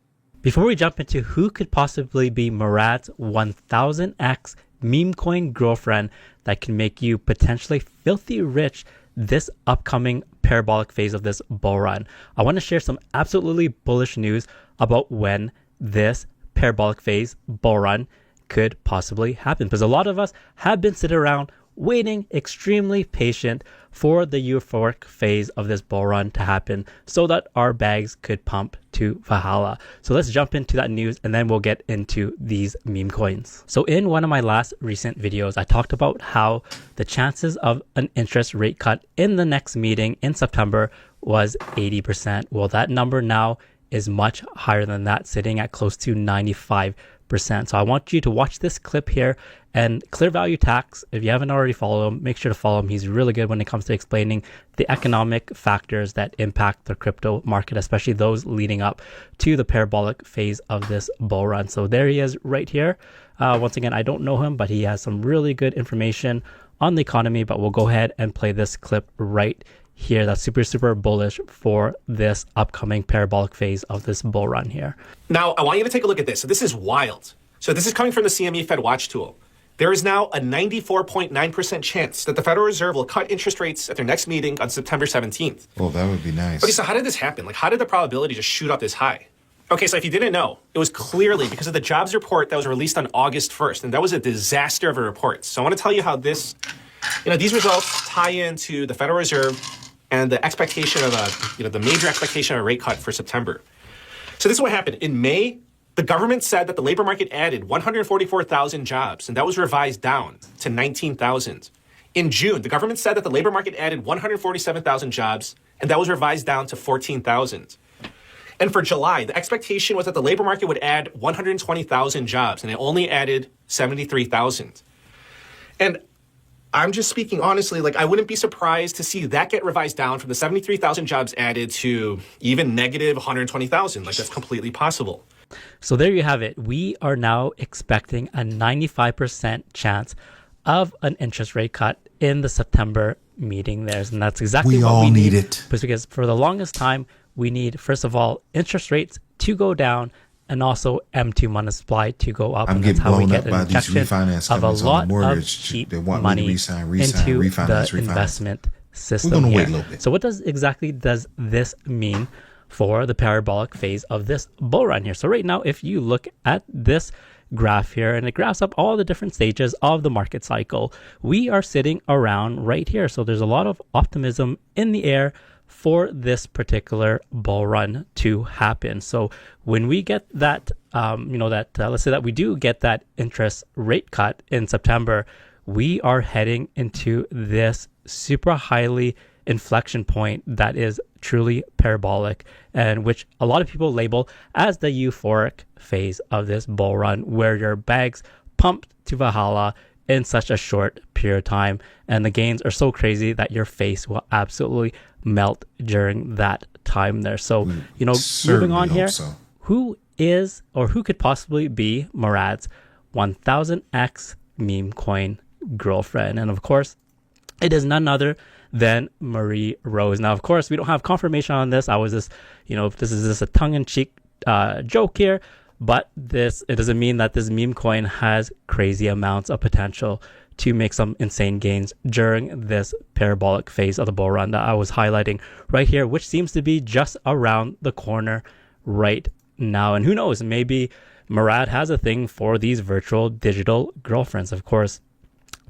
E: Before we jump into who could possibly be Murad's 1000x meme coin girlfriend that can make you potentially filthy rich this upcoming parabolic phase of this bull run, I want to share some absolutely bullish news about when this parabolic phase bull run could possibly happen, because a lot of us have been sitting around waiting, extremely patient for the euphoric phase of this bull run to happen so that our bags could pump to Valhalla. So let's jump into that news, and then we'll get into these meme coins. So in one of my last recent videos, I talked about how the chances of an interest rate cut in the next meeting in September was 80%. Well, that number now is much higher than that, sitting at close to 95%. So I want you to watch this clip here. And Clear Value Tax, if you haven't already followed him, make sure to follow him. He's really good when it comes to explaining the economic factors that impact the crypto market, especially those leading up to the parabolic phase of this bull run. So there he is right here. Once again, I don't know him, but he has some really good information on the economy. But we'll go ahead and play this clip right here. That's super bullish for this upcoming parabolic phase of this bull run here.
F: Now, I want you to take a look at this. So this is wild. So this is coming from the CME Fed Watch tool. There is now a 94.9% chance that the Federal Reserve will cut interest rates at their next meeting on September 17th.
A: Oh, that would be nice.
F: Okay, so how did this happen? Like, how did the probability just shoot up this high? Okay, so if you didn't know, it was clearly because of the jobs report that was released on August 1st, and that was a disaster of a report. So I want to tell you how this, these results tie into the Federal Reserve and the expectation of the major expectation of a rate cut for September. So this is what happened. In May, the government said that the labor market added 144,000 jobs, and that was revised down to 19,000. In June, the government said that the labor market added 147,000 jobs, and that was revised down to 14,000. And for July, the expectation was that the labor market would add 120,000 jobs, and it only added 73,000. And I'm just speaking honestly, I wouldn't be surprised to see that get revised down from the 73,000 jobs added to even negative 120,000. That's completely possible.
E: So there you have it. We are now expecting a 95% chance of an interest rate cut in the September meeting there. And that's exactly what we need.
A: It.
E: Because for the longest time, we need, first of all, interest rates to go down and also M2 money supply to go up.
A: I'm getting blown up by these refinance
E: of a lot
A: mortgage.
E: of cheap
A: They want
E: money
A: me to
E: into
A: refinance.
E: the investment system.
A: We're going to
E: here.
A: wait a little bit.
E: So what exactly does this mean for the parabolic phase of this bull run here? So right now, if you look at this graph here, and it graphs up all the different stages of the market cycle, we are sitting around right here. So there's a lot of optimism in the air for this particular bull run to happen. So when we get that, let's say that we do get that interest rate cut in September, we are heading into this super highly inflection point that is truly parabolic, and which a lot of people label as the euphoric phase of this bull run, where your bags pumped to Valhalla in such a short period of time, and the gains are so crazy that your face will absolutely melt during that time there. So, moving on here, who is or who could possibly be Murad's 1000x meme coin girlfriend? And of course, it is none other than Marie Rose. Now, of course, we don't have confirmation on this. I was just, this is just a tongue-in-cheek joke here, but it doesn't mean that this meme coin has crazy amounts of potential to make some insane gains during this parabolic phase of the bull run that I was highlighting right here, which seems to be just around the corner right now. And who knows, maybe Murad has a thing for these virtual digital girlfriends. Of course,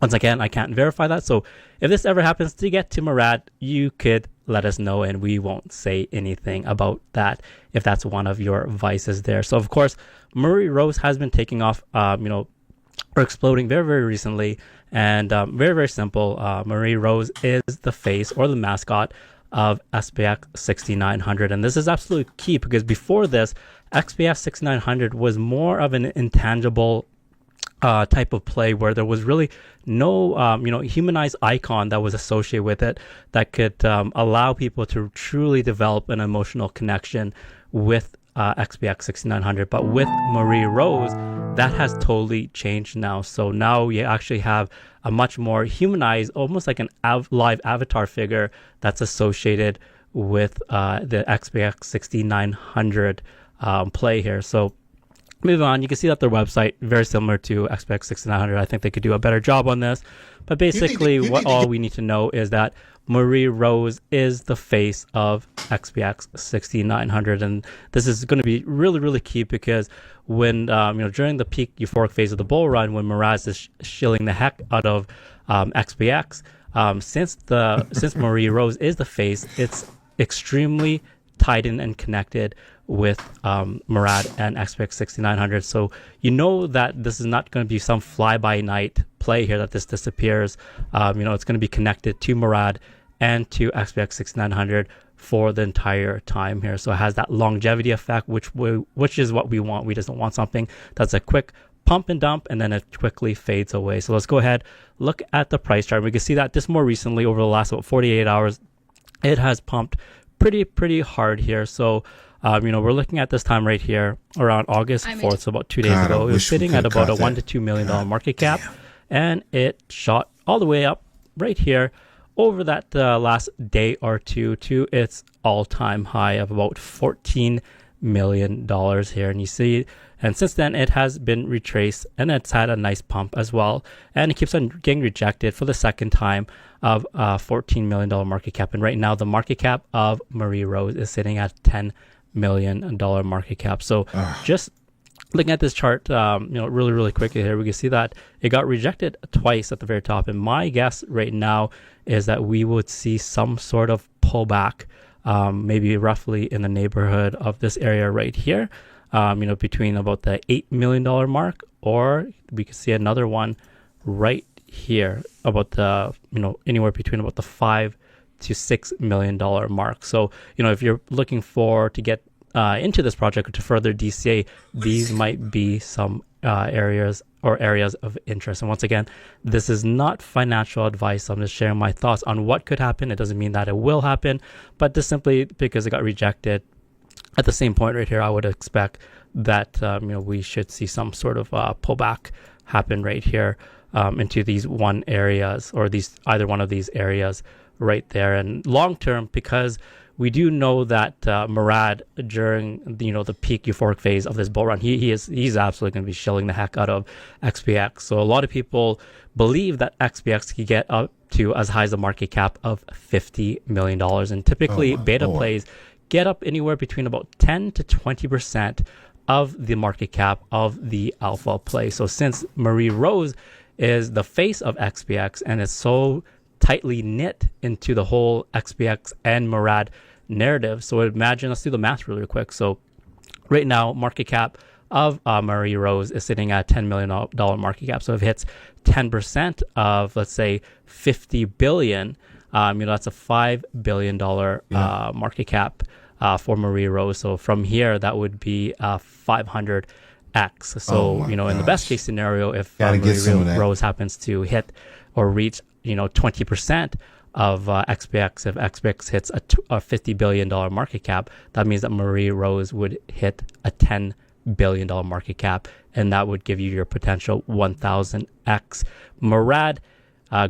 E: once again, I can't verify that. So if this ever happens to get to Murad, you could let us know and we won't say anything about that if that's one of your vices there. So of course, Marie Rose has been taking off, or exploding very, very recently. And very, very simple. Marie Rose is the face or the mascot of SPX 6900. And this is absolutely key because before this, SPX 6900 was more of an intangible type of play where there was really no, humanized icon that was associated with it that could allow people to truly develop an emotional connection with XPX 6900. But with Marie Rose, that has totally changed now. So now you actually have a much more humanized, almost like an live avatar figure that's associated with the XPX 6900 play here. So moving on, you can see that their website, very similar to XPX 6900. I think they could do a better job on this. But basically, all we need to know is that Marie Rose is the face of XPX 6900. And this is going to be really, really key because when, during the peak euphoric phase of the bull run, when Murad is shilling the heck out of XPX, since Marie Rose is the face, it's extremely tied in and connected with Murad and XPX 6900. So that this is not going to be some fly-by-night play here that this disappears. It's going to be connected to Murad and to XPX 6900 for the entire time here. So it has that longevity effect, which is what we want. We just don't want something that's a quick pump and dump and then it quickly fades away. So let's go ahead, look at the price chart. We can see that just more recently, over the last about 48 hours, it has pumped pretty hard here. So we're looking at this time right here around August 4th, so about 2 days ago. It was sitting at about a $1 to $2 million market cap, and it shot all the way up right here over that last day or two to its all-time high of about $14 million here. And you see And since then, it has been retraced and it's had a nice pump as well. And it keeps on getting rejected for the second time of $14 million market cap. And right now, the market cap of Marie Rose is sitting at $10 million market cap. So just looking at this chart, really, really quickly here, we can see that it got rejected twice at the very top. And my guess right now is that we would see some sort of pullback, maybe roughly in the neighborhood of this area right here, between about the $8 million mark, or we could see another one right here about the, anywhere between about the $5 to $6 million mark. So, if you're looking to get into this project or to further DCA, these might be some areas of interest. And once again, this is not financial advice. I'm just sharing my thoughts on what could happen. It doesn't mean that it will happen, but just simply because it got rejected at the same point right here, I would expect that we should see some sort of pullback happen right here into these either one of these areas right there. And long term, because we do know that Murad, during the peak euphoric phase of this bull run, he's absolutely going to be shilling the heck out of XPX. So a lot of people believe that XPX could get up to as high as a market cap of $50 million. And typically beta plays get up anywhere between about 10 to 20% of the market cap of the alpha play. So since Marie Rose is the face of XPX and it's so tightly knit into the whole XPX and Murad narrative. So imagine, let's do the math really quick. So right now, market cap of Marie Rose is sitting at $10 million market cap. So if it hits 10% of, let's say, 50 billion, that's a $5 billion market cap for Marie Rose. So from here, that would be 500x. So, in the best case scenario, if Marie Rose happens to hit or reach 20% of XPX, if XPX hits a $50 billion market cap, that means that Marie Rose would hit a $10 billion market cap, and that would give you your potential 1000x Murad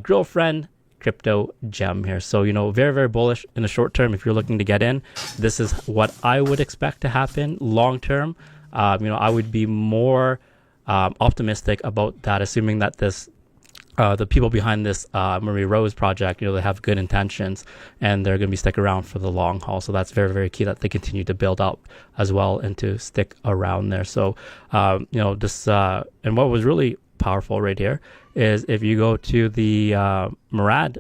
E: girlfriend crypto gem here. So, very, very bullish in the short term. If you're looking to get in, this is what I would expect to happen long term. I would be more optimistic about that, assuming that the people behind this Marie Rose project, they have good intentions and they're going to be sticking around for the long haul. So that's very, very key that they continue to build up as well and to stick around there. So, this, and what was really powerful right here is if you go to the Murad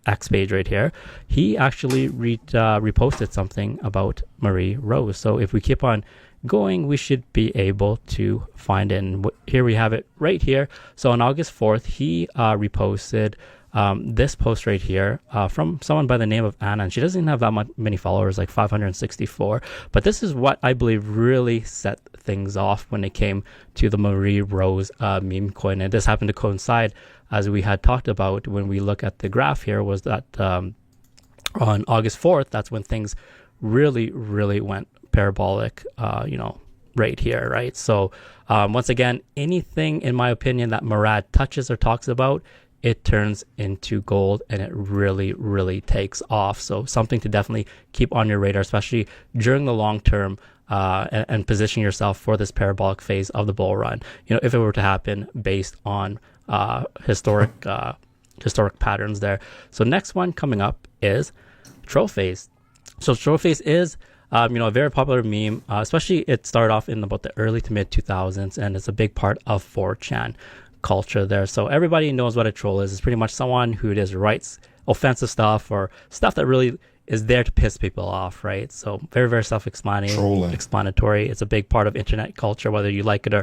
E: X page right here, he actually reposted something about Marie Rose. So if we keep on going, we should be able to find it. And here we have it right here. So on August 4th, he reposted this post right here from someone by the name of Anna. And she doesn't even have that many followers, like 564. But this is what I believe really set things off when it came to the Marie Rose meme coin. And this happened to coincide, as we had talked about when we look at the graph here, was that on August 4th, that's when things really, really went parabolic, right here, right? So once again, anything in my opinion that Murad touches or talks about, it turns into gold and it really, really takes off. So something to definitely keep on your radar, especially during the long term, and position yourself for this parabolic phase of the bull run. If it were to happen based on historic patterns there. So next one coming up is Trollface. So Trollface is a very popular meme, especially it started off in about the early to mid 2000s, and it's a big part of 4chan culture there. So everybody knows what a troll is. It's pretty much someone who just writes offensive stuff or stuff that really is there to piss people off, right? So very, very self-explanatory. It's a big part of internet culture, whether you like it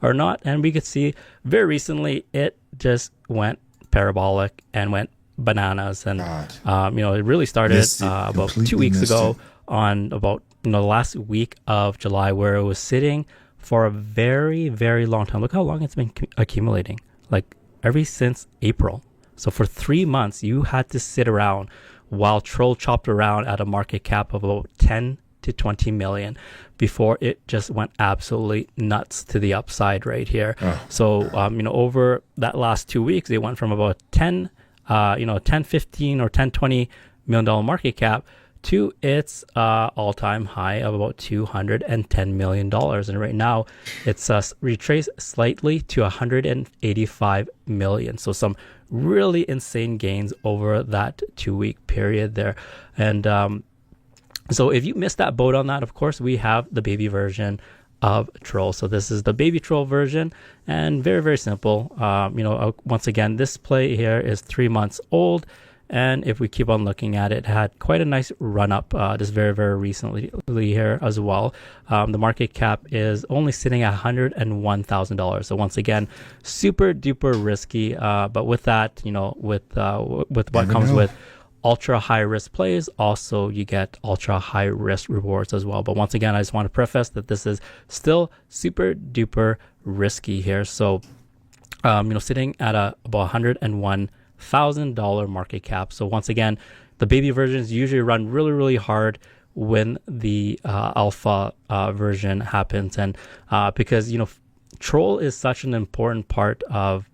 E: or not. And we could see very recently it just went parabolic and went bananas. And it really started about 2 weeks ago on about the last week of July, where it was sitting for a very, very long time. Look how long it's been accumulating, like ever since April. So for 3 months, you had to sit around while Troll chopped around at a market cap of about 10 to 20 million before it just went absolutely nuts to the upside right here. So, over that last 2 weeks, it went from about 10, 15 or 10, $20 million market cap to its all-time high of about $210 million. And right now, it's retraced slightly to $185 million. So some really insane gains over that 2-week period there. And so if you missed that boat on that, of course, we have the baby version of Troll. So this is the baby Troll version, and very, very simple. Once again, this play here is 3 months old. And if we keep on looking at it, it had quite a nice run up just very, very recently here as well. The market cap is only sitting at $101,000. So once again, super duper risky. But with that, with what comes with ultra high risk plays, also you get ultra high risk rewards as well. But once again, I just want to preface that this is still super duper risky here. So, sitting at about $101,000 market cap. So once again, the baby versions usually run really, really hard when the alpha version happens. And because, Troll is such an important part of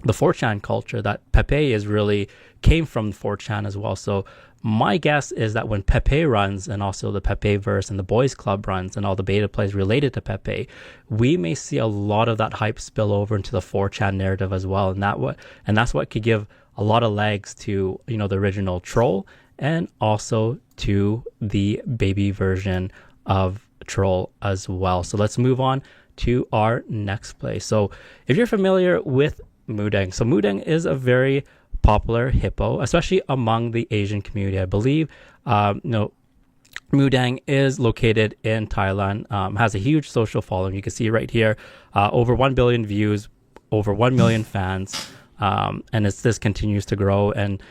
E: the 4chan culture that Pepe is really came from 4chan as well. So my guess is that when Pepe runs, and also the Pepe verse and the Boys Club runs and all the beta plays related to Pepe, we may see a lot of that hype spill over into the 4chan narrative as well. And that's what could give a lot of legs to, the original Troll, and also to the baby version of Troll as well. So let's move on to our next play. So if you're familiar with Mudeng, so Mudeng is a very popular hippo, especially among the Asian community. I believe, Mudeng is located in Thailand, has a huge social following. You can see right here, over 1 billion views, over 1 million fans, and this continues to grow. And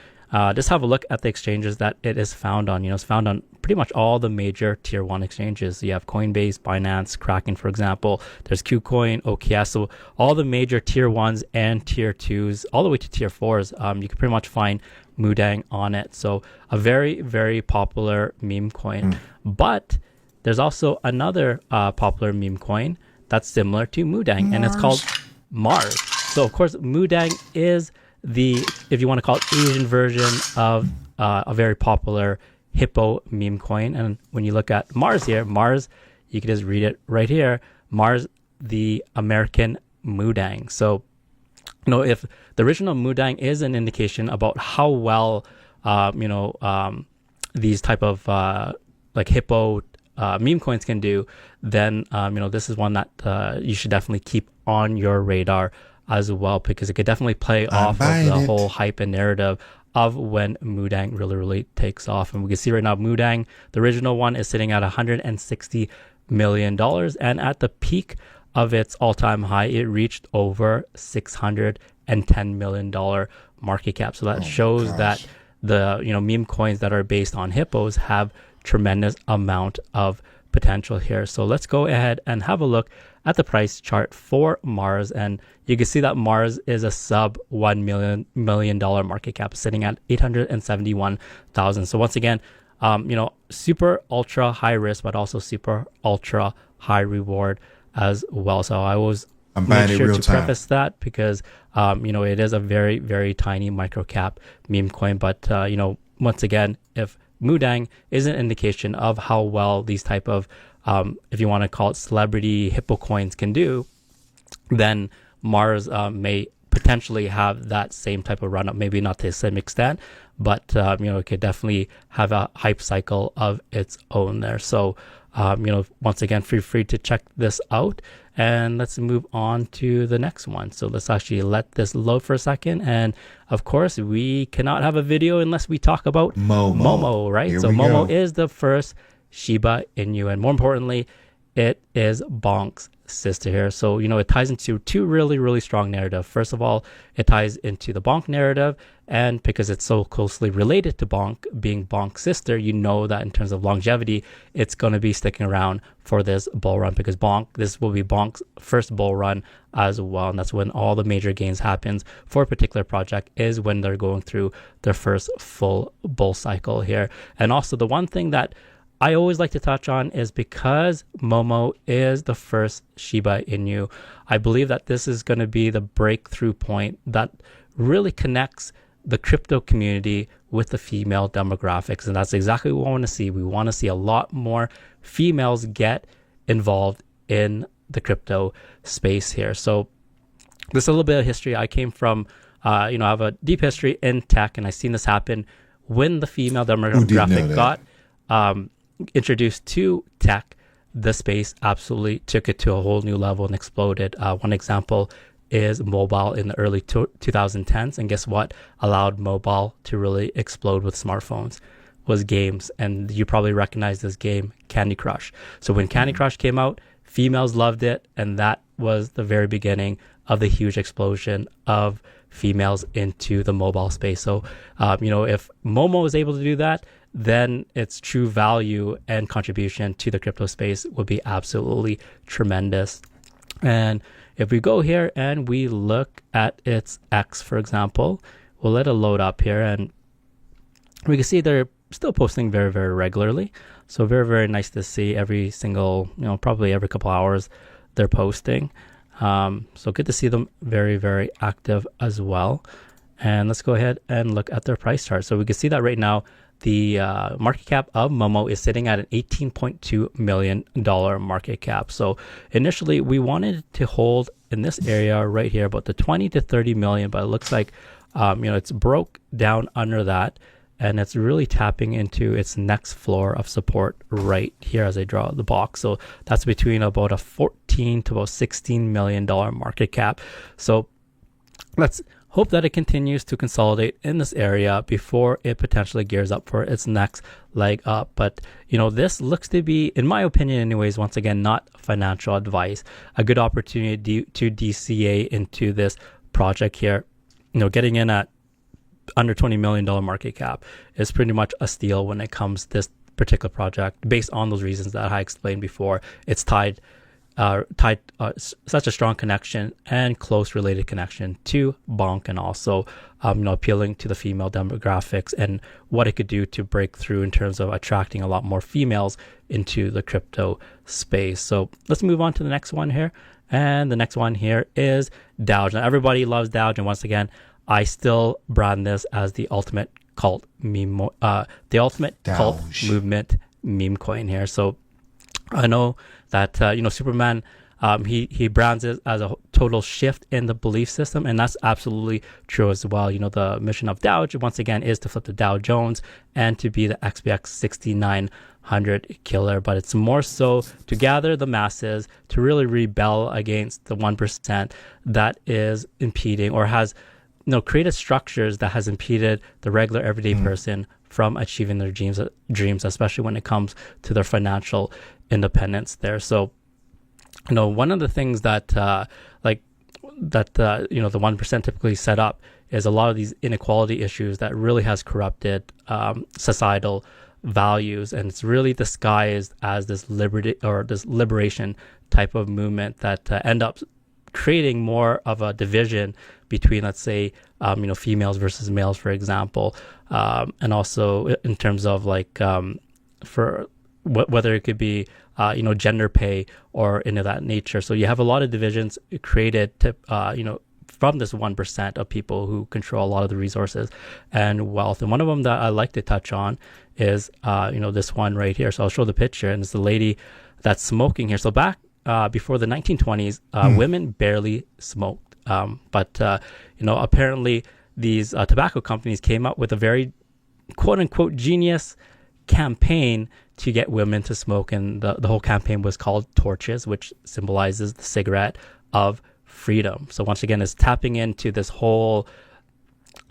E: just have a look at the exchanges that it is found on. It's found on pretty much all the major tier 1 exchanges. You have Coinbase, Binance, Kraken, for example. There's KuCoin, OKS. So all the major tier 1s and tier 2s, all the way to tier 4s, you can pretty much find Mudeng on it. So a very, very popular meme coin. But there's also another popular meme coin that's similar to Mudeng, and it's called Mars. So of course, Mudeng is if you want to call it, Asian version of a very popular hippo meme coin. And when you look at Mars here, Mars, you can just read it right here, Mars, the American Mudeng. So, if the original Mudeng is an indication about how well, these type of hippo meme coins can do, then, this is one that you should definitely keep on your radar as well, because it could definitely play off of the whole hype and narrative of when Mudeng really, really takes off. And we can see right now, Mudeng, the original one, is sitting at $160 million. And at the peak of its all-time high, it reached over $610 million market cap. So that shows that the meme coins that are based on hippos have tremendous amount of potential here. So let's go ahead and have a look at the price chart for Mars, and you can see that Mars is a sub $1 million market cap, sitting at 871,000. So once again, super ultra high risk, but also super ultra high reward as well. So I always make sure to preface that, because it is a very, very tiny micro cap meme coin. But once again, if Mudeng is an indication of how well these type of if you want to call it celebrity hippo coins can do, then Mars may potentially have that same type of run up, maybe not to the same extent, but it could definitely have a hype cycle of its own there. So once again, feel free to check this out, and let's move on to the next one. So let's actually let this load for a second. And of course, we cannot have a video unless we talk about Momo, right?
A: Here
E: so
A: we
E: Momo
A: go.
E: is the first Shiba Inu, and more importantly, it is Bonk's sister here. So, it ties into two really, really strong narrative. First of all, it ties into the Bonk narrative, and because it's so closely related to Bonk, being Bonk's sister, that in terms of longevity, it's going to be sticking around for this bull run, because this will be Bonk's first bull run as well. And that's when all the major gains happens for a particular project, is when they're going through their first full bull cycle here. And also the one thing that I always like to touch on is, because Momo is the first Shiba Inu, I believe that this is going to be the breakthrough point that really connects the crypto community with the female demographics. And that's exactly what we want to see. We want to see a lot more females get involved in the crypto space here. So this is a little bit of history. I came from, I have a deep history in tech, and I've seen this happen when the female demographic got introduced to tech. The space absolutely took it to a whole new level and exploded. One example is mobile in the early 2010s. And guess what allowed mobile to really explode with smartphones? Was games. And you probably recognize this game, Candy Crush. So when Candy Crush came out, females loved it, and that was the very beginning of the huge explosion of females into the mobile space. So, if Momo is able to do that, then its true value and contribution to the crypto space would be absolutely tremendous. And if we go here and we look at its X, for example, we'll let it load up here, and we can see they're still posting very, very regularly. So very, very nice to see every single, probably every couple hours they're posting. So good to see them very, very active as well. And let's go ahead and look at their price chart. So we can see that right now, the market cap of Momo is sitting at an $18.2 million market cap. So initially we wanted to hold in this area right here about the 20 to 30 million, but it looks like, it's broke down under that, and it's really tapping into its next floor of support right here as I draw the box. So that's between about a 14 to about $16 million market cap. So let's hope that it continues to consolidate in this area before it potentially gears up for its next leg up. But, this looks to be, in my opinion anyways, once again, not financial advice, a good opportunity to DCA into this project here. Getting in at under $20 million market cap is pretty much a steal when it comes to this particular project, based on those reasons that I explained before. It's tied such a strong connection and close related connection to Bonk, and also appealing to the female demographics and what it could do to break through in terms of attracting a lot more females into the crypto space. So let's move on to the next one here. And the next one here is DOGE. Now everybody loves DOGE, and once again, I still brand this as the ultimate cult meme, the ultimate cult movement meme coin here. So I know that Superman, he brands it as a total shift in the belief system, and that's absolutely true as well. The mission of DOGE once again is to flip the Dow Jones and to be the XBX 6900 killer, but it's more so to gather the masses to really rebel against the 1% that is impeding or has created structures that has impeded the regular everyday person from achieving their dreams, especially when it comes to their financial independence there. So, one of the things that the 1% typically set up is a lot of these inequality issues that really has corrupted societal values, and it's really disguised as this liberty or this liberation type of movement that end up creating more of a division between, let's say, females versus males, for example, and also in terms of for whether it could be gender pay or into that nature. So you have a lot of divisions created to from this 1% of people who control a lot of the resources and wealth. And one of them that I like to touch on is this one right here. So I'll show the picture, and it's the lady that's smoking here. So back before the 1920s, women barely smoked. But apparently these tobacco companies came up with a very quote unquote genius campaign to get women to smoke. And the whole campaign was called Torches, which symbolizes the cigarette of freedom. So once again, it's tapping into this whole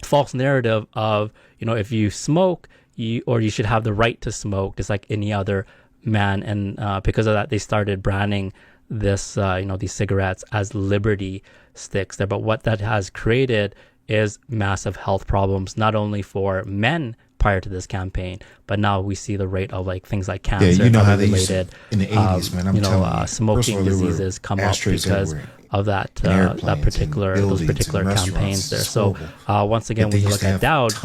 E: false narrative of, if you smoke, you should have the right to smoke just like any other man. And because of that, they started branding this, these cigarettes as liberty sticks there. But what that has created is massive health problems, not only for men prior to this campaign, but now we see the rate of things like cancer,
A: how they
E: related
A: in the 80s, man. I'm telling you,
E: smoking diseases come up because of that particular campaigns there. So once again, when you look at DOGE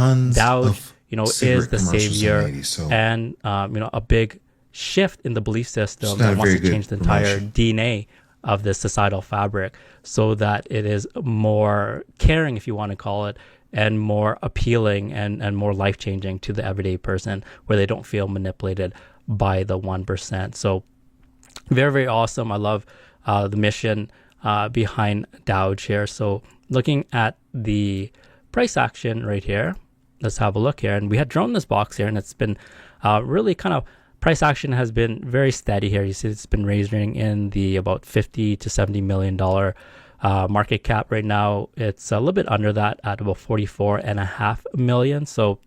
E: is the savior, and a big shift in the belief system that wants to change the entire DNA of this societal fabric so that it is more caring, if you want to call it, and more appealing and more life-changing to the everyday person, where they don't feel manipulated by the 1%. So very, very awesome. I love the mission behind DOGE here. So looking at the price action right here, let's have a look here. And we had drawn this box here, and it's been really kind of, price action has been very steady here. You see it's been ranging in the about 50 to $70 million market cap right now. It's a little bit under that at about 44.5 million. So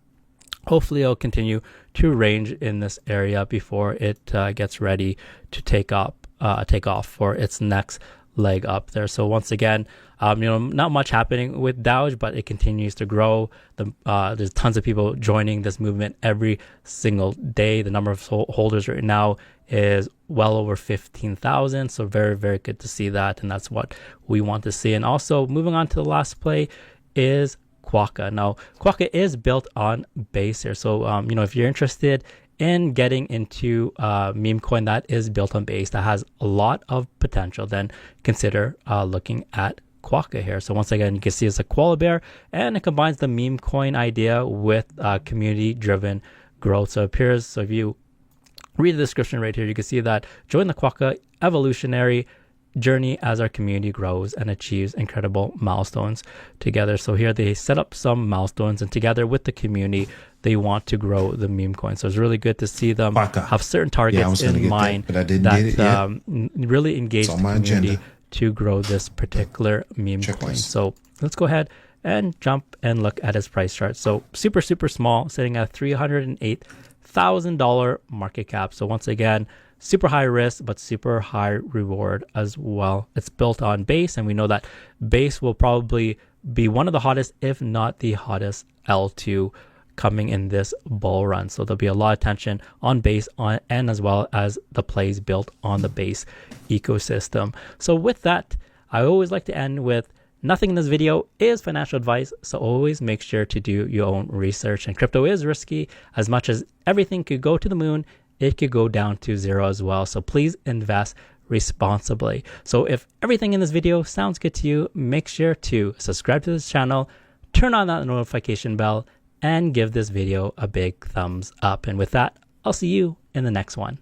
E: hopefully it'll continue to range in this area before it gets ready to take off for its next leg up there. So once again, not much happening with DOGE, but it continues to grow. There's tons of people joining this movement every single day. The number of holders right now is well over 15,000. So very, very good to see that. And that's what we want to see. And also moving on to the last play is Quokka. Now, Quokka is built on Base here. So, if you're interested in getting into meme coin that is built on Base, that has a lot of potential, then consider looking at Quokka here. So once again, you can see it's a koala bear, and it combines the meme coin idea with community-driven growth. So it appears, so if you read the description right here, you can see that join the Quokka evolutionary journey as our community grows and achieves incredible milestones together. So here they set up some milestones, and together with the community, they want to grow the meme coin. So it's really good to see them have certain targets in mind that really engage the community to grow this particular meme coin. So let's go ahead and jump and look at its price chart. So super, super small, sitting at $308,000 market cap. So once again, super high risk, but super high reward as well. It's built on Base, and we know that Base will probably be one of the hottest, if not the hottest L2 coming in this bull run. So there'll be a lot of attention on Base and as well as the plays built on the Base ecosystem. So with that, I always like to end with nothing in this video is financial advice. So always make sure to do your own research. And crypto is risky. As much as everything could go to the moon, it could go down to zero as well. So please invest responsibly. So if everything in this video sounds good to you, make sure to subscribe to this channel, turn on that notification bell, and give this video a big thumbs up. And with that, I'll see you in the next one.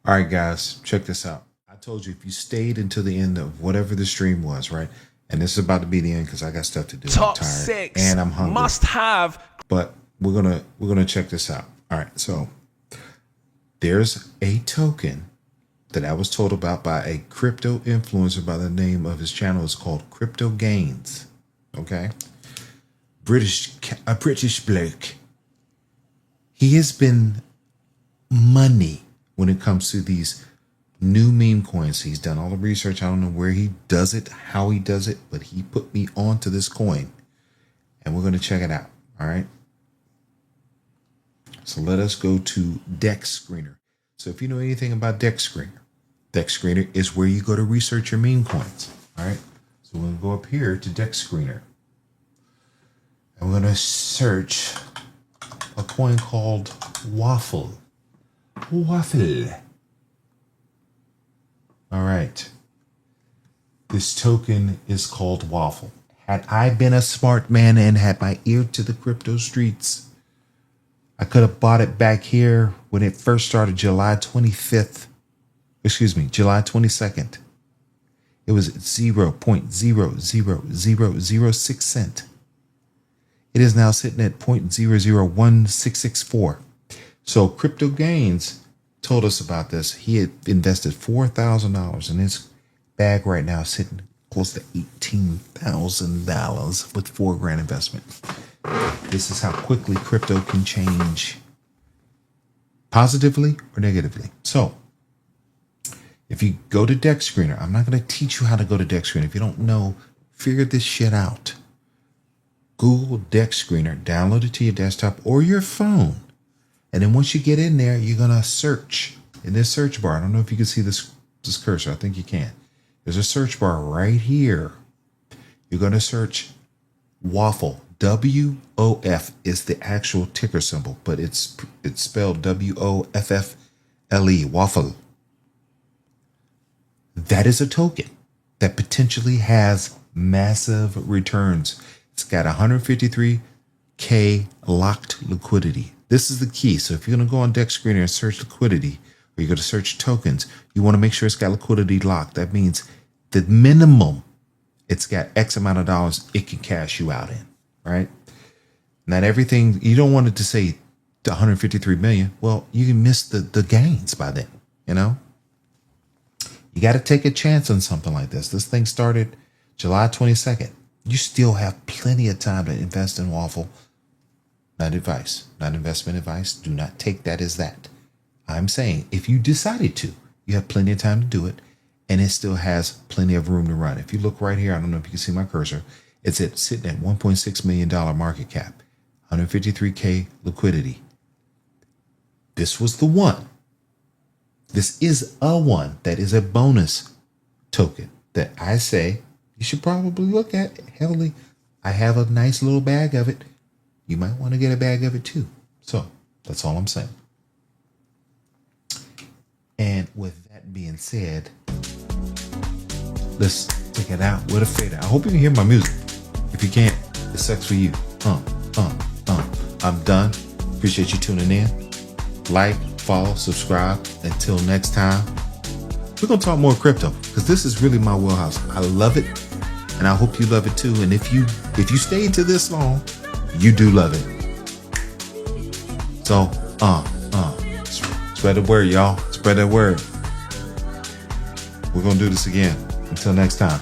A: All right, guys, check this out. I told you if you stayed until the end of whatever the stream was, right? And this is about to be the end because I got stuff to do.
B: Top
A: I'm tired
B: 6
A: and I'm hungry.
B: must have.
A: But we're gonna check this out. All right, so there's a token that I was told about by a crypto influencer by the name of his channel. It's called Crypto Gains. Okay. A British bloke. He has been money when it comes to these new meme coins. He's done all the research. I don't know where he does it, how he does it, but he put me onto this coin, and we're going to check it out. All right. So let us go to Dex Screener. So if you know anything about Dex Screener is where you go to research your meme coins. All right. So we're going to go up here to Dex Screener. And we're going to search a coin called Waffle. Waffle. All right. This token is called Waffle. Had I been a smart man and had my ear to the crypto streets, I could have bought it back here when it first started, July 22nd. It was at 0.00006 cent. It is now sitting at 0.001664. So Crypto Gains told us about this. He had invested $4,000 in his bag right now, sitting close to $18,000 with $4,000 investment. This is how quickly crypto can change, positively or negatively. So if you go to Dex Screener, I'm not going to teach you how to go to Dex Screener. If you don't know, figure this shit out. Google Dex Screener, download it to your desktop or your phone. And then once you get in there, you're going to search in this search bar. I don't know if you can see this cursor. I think you can. There's a search bar right here. You're going to search Waffle. WOF is the actual ticker symbol, but it's spelled WOFFLE, Waffle. That is a token that potentially has massive returns. It's got 153K locked liquidity. This is the key. So if you're going to go on Dex Screener and search liquidity, or you're going to search tokens, you want to make sure it's got liquidity locked. That means the minimum it's got X amount of dollars it can cash you out in, right? Not everything, you don't want it to say 153 million. Well, you can miss the gains by then, you know? You got to take a chance on something like this. This thing started July 22nd. You still have plenty of time to invest in Waffle. Not advice, not investment advice. Do not take that as that. I'm saying if you decided to, you have plenty of time to do it, and it still has plenty of room to run. If you look right here, I don't know if you can see my cursor, it's sitting at $1.6 million market cap, 153K liquidity. This was the one. This is a one that is a bonus token that I say you should probably look at heavily. I have a nice little bag of it. You might want to get a bag of it too. So that's all I'm saying. And with that being said, let's take it out with a fader. I hope you can hear my music. If you can't, it sucks for you. I'm done. Appreciate you tuning in. Like, follow, subscribe. Until next time, we're going to talk more crypto because this is really my wheelhouse. I love it, and I hope you love it too. And if you stayed to this long, you do love it. So, spread the word, y'all. Spread that word. We're going to do this again. Until next time.